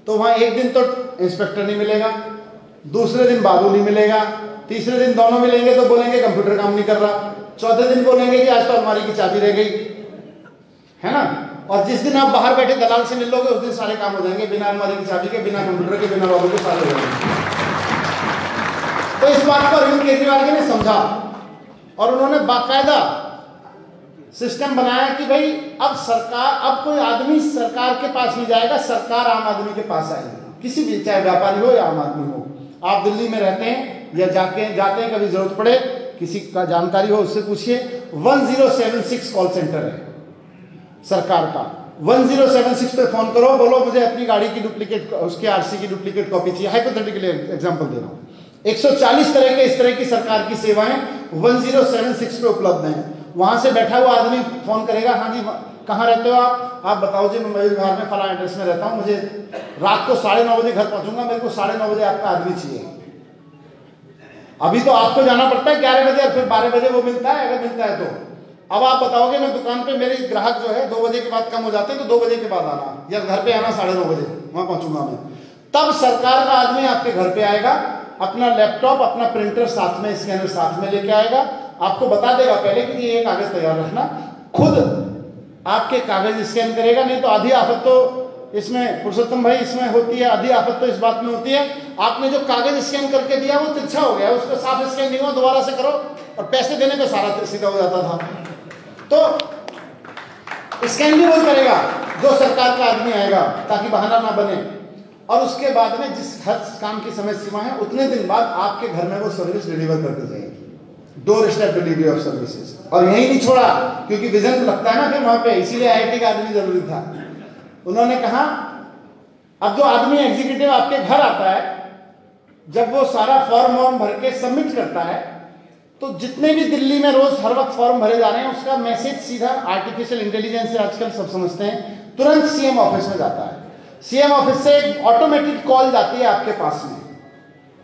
तो वहाँ एक दिन तो इंस्पेक्टर नहीं मिलेगा, दूसरे दिन बाबू नहीं मिलेगा, तीसरे दिन दोनों मिलेंगे तो बोलेंगे कंप्यूटर काम नहीं कर रहा, चौथे दिन बोलेंगे कि आज तो अलमारी की चाबी रह गई, है ना। और जिस दिन आप बाहर बैठे दलाल से मिल लोगे उस दिन सारे काम हो जाएंगे, बिना अलमारी की चाबी के, बिना कंप्यूटर के, बिना बाबू के, सारे हो जाएंगे। तो इस बात को अरविंद केजरीवाल जी ने समझा और उन्होंने बाकायदा सिस्टम बनाया कि भाई अब सरकार, अब कोई आदमी सरकार के पास नहीं जाएगा, सरकार आम आदमी के पास आएगी, किसी भी, चाहे व्यापारी हो या आम आदमी हो। आप दिल्ली में रहते हैं या जाते हैं, कभी जरूरत पड़े, किसी का जानकारी हो उससे पूछिए। 1076 कॉल सेंटर है सरकार का, 1076 पे फोन करो, बोलो मुझे अपनी गाड़ी की डुप्लीकेट, उसके आरसी की डुप्लीकेट कॉपी चाहिए, हाइपोथेटिकली एग्जांपल दे रहा हूँ। 140 तरह के इस तरह की सरकार की सेवाएं 1076 पे उपलब्ध हैं। वहां से बैठा हुआ आदमी फोन करेगा, हाँ जी कहाँ रहते हो आप बताओ जी, मैं मयूर विहार में फला एड्रेस में रहता हूँ, मुझे रात को 9:30 बजे घर पहुंचूंगा, मेरे को 9:30 बजे आपका आदमी चाहिए। अभी तो आपको जाना पड़ता है 11 बजे और फिर 12 बजे वो मिलता है, अगर मिलता है तो। अब आप बताओगे मैं दुकान पे, मेरे ग्राहक जो है 2 बजे के बाद कम हो जाते हैं, तो 2 बजे के बाद आना, या घर पे आना 9:30 बजे, वहां पहुंचूंगा मैं। तब सरकार का आदमी आपके घर पे आएगा, अपना लैपटॉप, अपना प्रिंटर साथ में, स्कैनर साथ में लेके आएगा, आपको बता देगा पहले कि ये कागज तैयार रखना, खुद आपके कागज स्कैन करेगा। नहीं तो आधी आफत तो इसमें, पुरुषोत्तम भाई, इसमें होती है, आधी आफत तो इस बात में होती है, आपने जो कागज स्कैन करके दिया वो तिरछा हो गया, उसको साफ स्कैन नहीं हुआ, दोबारा से करो, और पैसे देने पे सारा सीधा हो जाता था। तो स्कैन भी वो करेगा जो सरकार का आदमी आएगा, ताकि बहाना ना बने। और उसके बाद में जिस हर काम की समय सीमा है, उतने दिन बाद आपके घर में वो सर्विस डिलीवर कर दी जाएगी, door step delivery of services. और यही नहीं छोड़ा, क्योंकि विजन लगता है ना फिर वहां पे, इसीलिए IIT का आदमी जरूरी था। उन्होंने कहा अब जो आदमी एग्जीक्यूटिव आपके घर आता है, जब वो सारा फॉर्म वॉर्म भर के सबमिट करता है, तो जितने भी दिल्ली में रोज हर वक्त फॉर्म भरे जा रहे हैं, उसका मैसेज सीधा आर्टिफिशियल इंटेलिजेंस से आजकल सब समझते हैं, तुरंत CM ऑफिस में जाता है। CM ऑफिस से एक ऑटोमेटिक कॉल जाती है आपके पास में,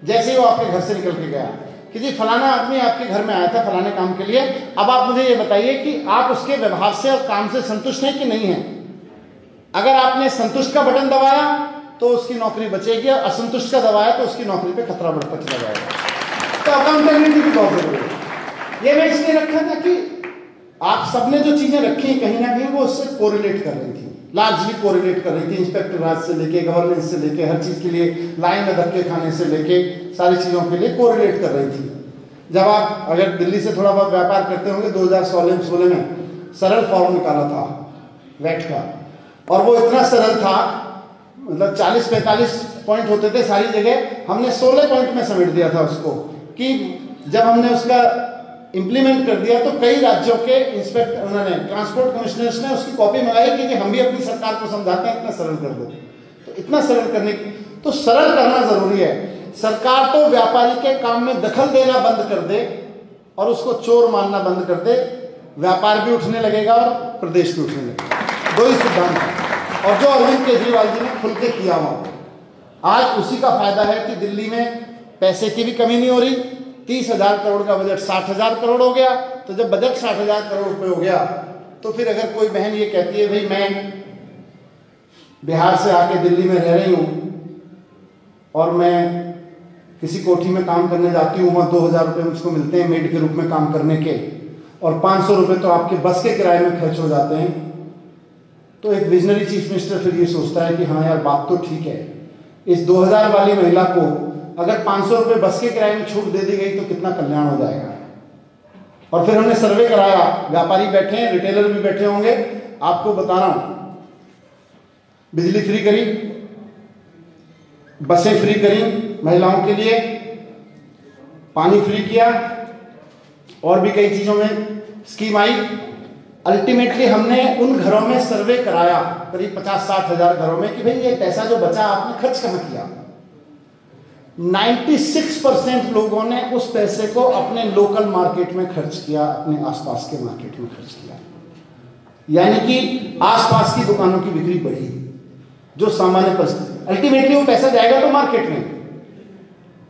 जैसे ही वो आपके घर से निकल के गया, कि जी फलाना आदमी आपके घर में आया था फलाने काम के लिए, अब आप मुझे ये बताइए कि आप उसके व्यवहार से और काम से संतुष्ट हैं कि नहीं हैं। अगर आपने संतुष्ट का बटन दबाया तो उसकी नौकरी बचेगी, और असंतुष्ट का दबाया तो उसकी नौकरी पे खतरा बढ़ता चला जाएगा। तो अकाउंटेबिलिटी की बहुत जरूरी है। ये मैं इसलिए रखा था कि आप सबने जो चीजें रखी कहीं ना कहीं वो उससे कोरिलेट कर रही थी, लार्जली कोरिलेट कर रही थी, इंस्पेक्टर राज से लेके, गवर्नेंस से लेके, हर चीज के लिए लाइन में धक्के खाने से लेके सारी चीजों के लिए कोरिलेट कर रही थी। जब आप अगर दिल्ली से थोड़ा बहुत व्यापार करते होंगे, 2016 में सरल फॉर्म निकाला था वैट का, और वो इतना सरल था, मतलब 40-45 पॉइंट होते थे सारी जगह, हमने 16 पॉइंट में समेट दिया था उसको, कि जब हमने उसका इंप्लीमेंट कर दिया तो कई राज्यों के इंस्पेक्टर, उन्होंने ट्रांसपोर्ट कमिश्नर्स ने उसकी कॉपी मंगाई कि हम भी अपनी सरकार को समझाते हैं, इतना सरल कर दो। तो इतना सरल करने की, तो सरल करना जरूरी है। सरकार तो व्यापारी के काम में दखल देना बंद कर दे और उसको चोर मानना बंद कर दे, व्यापार भी उठने लगेगा और प्रदेश भी उठने लगेगा। 2 ही सिद्धांत है, और जो अरविंद केजरीवाल जी ने खुल के किया हुआ, आज उसी का फायदा है कि दिल्ली में पैसे की भी कमी नहीं हो रही। 30,000 करोड़ का बजट 60,000 करोड़ हो गया। तो जब बजट 60,000 करोड़ रुपए हो गया, तो फिर अगर कोई बहन ये कहती है भाई मैं बिहार से आके दिल्ली में रह रही हूं और मैं किसी कोठी में काम करने जाती हूँ, वहाँ 2,000 रुपये मुझको मिलते हैं मेड के रूप में काम करने के, और 500 रुपये तो आपके बस के किराए में खर्च हो जाते हैं, तो एक विजनरी चीफ मिनिस्टर फिर ये सोचता है कि हाँ यार बात तो ठीक है, इस 2,000 वाली महिला को अगर 500 रुपये बस के किराए में छूट दे दी गई तो कितना कल्याण हो जाएगा। और फिर हमने सर्वे कराया, व्यापारी बैठे हैं, रिटेलर भी बैठे होंगे, आपको बता रहा हूं, बिजली फ्री करी, बसें फ्री करी महिलाओं के लिए, पानी फ्री किया, और भी कई चीजों में स्कीम आई। अल्टीमेटली हमने उन घरों में सर्वे कराया, करीब 50-60 हजार घरों में, कि भाई ये पैसा जो बचा आपने खर्च कहाँ किया। 96% लोगों ने उस पैसे को अपने लोकल मार्केट में खर्च किया, अपने आसपास के मार्केट में खर्च किया, यानी कि आसपास की दुकानों की बिक्री बढ़ी, जो सामान्य परिस्थिति। अल्टीमेटली वो पैसा जाएगा तो मार्केट में।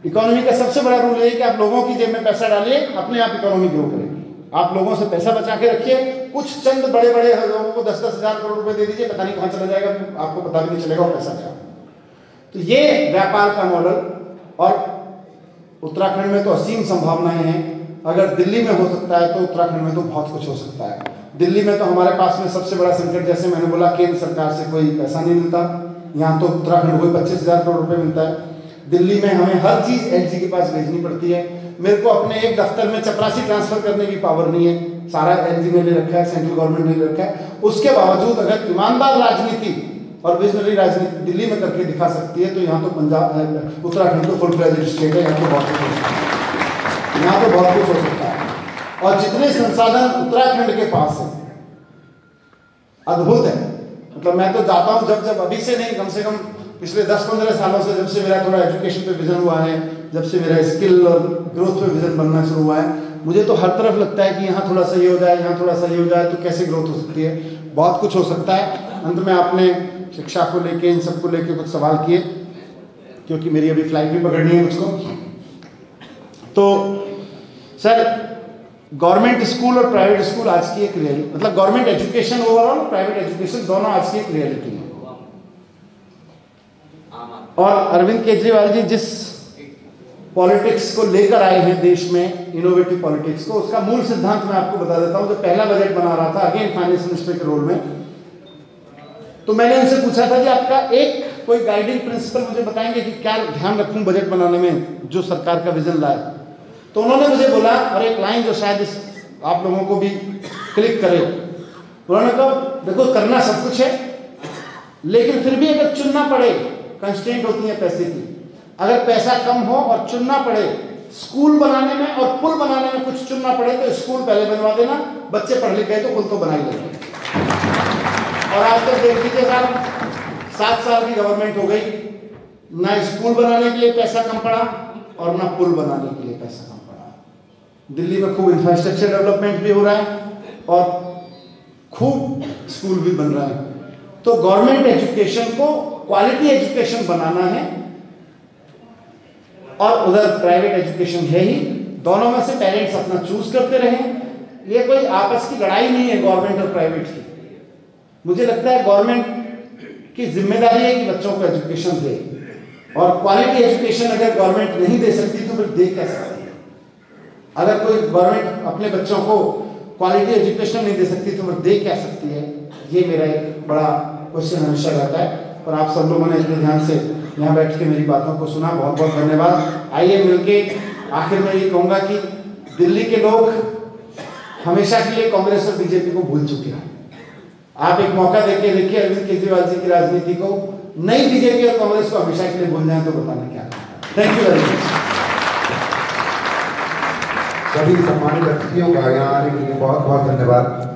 इकोनॉमी का सबसे बड़ा रूल है कि आप लोगों की जेब में पैसा डालिए, अपने आप इकोनॉमी ग्रो करेगी। आप लोगों से पैसा बचा के रखिए, कुछ चंद बड़े बड़े लोगों को 10-10 हज़ार करोड़ रुपए दे दीजिए, पता नहीं कहाँ चला जाएगा, आपको पता भी नहीं चलेगा वो पैसा क्या। तो ये व्यापार का मॉडल, और उत्तराखंड में तो असीम संभावनाएं हैं। अगर दिल्ली में हो सकता है तो उत्तराखंड में तो बहुत कुछ हो सकता है। दिल्ली में तो हमारे पास में सबसे बड़ा संकट, जैसे मैंने बोला, केंद्र सरकार से कोई पैसा नहीं मिलता, यहाँ तो उत्तराखंड को 25,000 करोड़ रुपए मिलता है। दिल्ली में हमें हर चीज एलजी के पास भेजनी पड़ती है। मेरे को अपने एक दफ्तर में चपरासी ट्रांसफर करने की पावर नहीं है, सारा एलजी ने ले रखा है, सेंट्रल गवर्नमेंट ने ले रखा है। उसके बावजूद अगर ईमानदार राजनीति और विजनरी राजनीति दिल्ली में करके दिखा सकती है, तो यहाँ तो पंजाब, उत्तराखंड तो फुल फ्लेज्ड स्टेट है, यहाँ तो बहुत कुछ हो सकता है, यहाँ तो बहुत कुछ हो सकता है। और जितने संसाधन उत्तराखंड के पास है अद्भुत है। मतलब मैं तो जाता हूँ जब अभी से नहीं, कम से कम पिछले 10-15 सालों से, जब से मेरा थोड़ा एजुकेशन पे विजन हुआ है, जब से मेरा स्किल और ग्रोथ पे विजन बनना शुरू हुआ है, मुझे तो हर तरफ लगता है कि यहाँ थोड़ा सही हो जाए, यहाँ थोड़ा सही हो जाए तो कैसे ग्रोथ हो सकती है, बहुत कुछ हो सकता है। अंत में आपने शिक्षा को लेके, इन सबको लेके कुछ सवाल किए, क्योंकि मेरी अभी फ्लाइट भी पकड़नी है मुझको। तो सर, गवर्नमेंट स्कूल और प्राइवेट स्कूल आज की एक रियलिटी, मतलब government education overall, private education दोनों आज की एक रियलिटी है। और अरविंद केजरीवाल जी जिस पॉलिटिक्स को लेकर आए हैं देश में, इनोवेटिव पॉलिटिक्स को, उसका मूल सिद्धांत मैं आपको बता देता हूं। जब पहला बजट बना रहा था, अगेन फाइनेंस मिनिस्टर के रोल में, तो मैंने उनसे पूछा था कि आपका एक कोई गाइडिंग प्रिंसिपल मुझे बताएंगे कि क्या ध्यान रखूं बजट बनाने में जो सरकार का विजन लाए। तो उन्होंने मुझे बोला, और एक लाइन जो शायद आप लोगों को भी क्लिक करे, उन्होंने कहा देखो करना सब कुछ है, लेकिन फिर भी अगर चुनना पड़े, कंस्ट्रेंट होती है पैसे की, अगर पैसा कम हो और चुनना पड़े, स्कूल बनाने में और पुल बनाने में कुछ चुनना पड़े, तो स्कूल पहले बनवा देना, बच्चे पढ़ लिख गए तो पुल तो बना ही लेंगे। और आज तक देख लीजिए साहब, 7 साल की गवर्नमेंट हो गई, ना स्कूल बनाने के लिए पैसा कम पड़ा और ना पुल बनाने के लिए पैसा कम पड़ा। दिल्ली में खूब इंफ्रास्ट्रक्चर डेवलपमेंट भी हो रहा है और खूब स्कूल भी बन रहा है। तो गवर्नमेंट एजुकेशन को क्वालिटी एजुकेशन बनाना है, और उधर प्राइवेट एजुकेशन है ही। दोनों में से पेरेंट्स अपना चूज करते रहें। ये कोई आपस की लड़ाई नहीं है गवर्नमेंट और प्राइवेट की। मुझे लगता है गवर्नमेंट की जिम्मेदारी है कि बच्चों को एजुकेशन दे, और क्वालिटी एजुकेशन अगर गवर्नमेंट नहीं दे सकती तो फिर दे क्या सकती है। अगर कोई गवर्नमेंट अपने बच्चों को क्वालिटी एजुकेशन नहीं दे सकती तो फिर दे क्या सकती है, ये मेरा एक बड़ा क्वेश्चन हमेशा रहता है। और आप सब लोगों ने इतने ध्यान से यहाँ बैठ के मेरी बातों को सुना, बहुत बहुत धन्यवाद। आइए मिलके आखिर में ये कहूँगा कि दिल्ली के लोग हमेशा के लिए कांग्रेस और बीजेपी को भूल चुके हैं। आप एक मौका देके देखिए अरविंद केजरीवाल जी की राजनीति को, नई बीजेपी और कांग्रेस को हमेशा के लिए भूल जाए तो बताना क्या। Thank you very much. सभी सम्मानित अतिथियों का यहाँ आने के लिए बहुत बहुत धन्यवाद।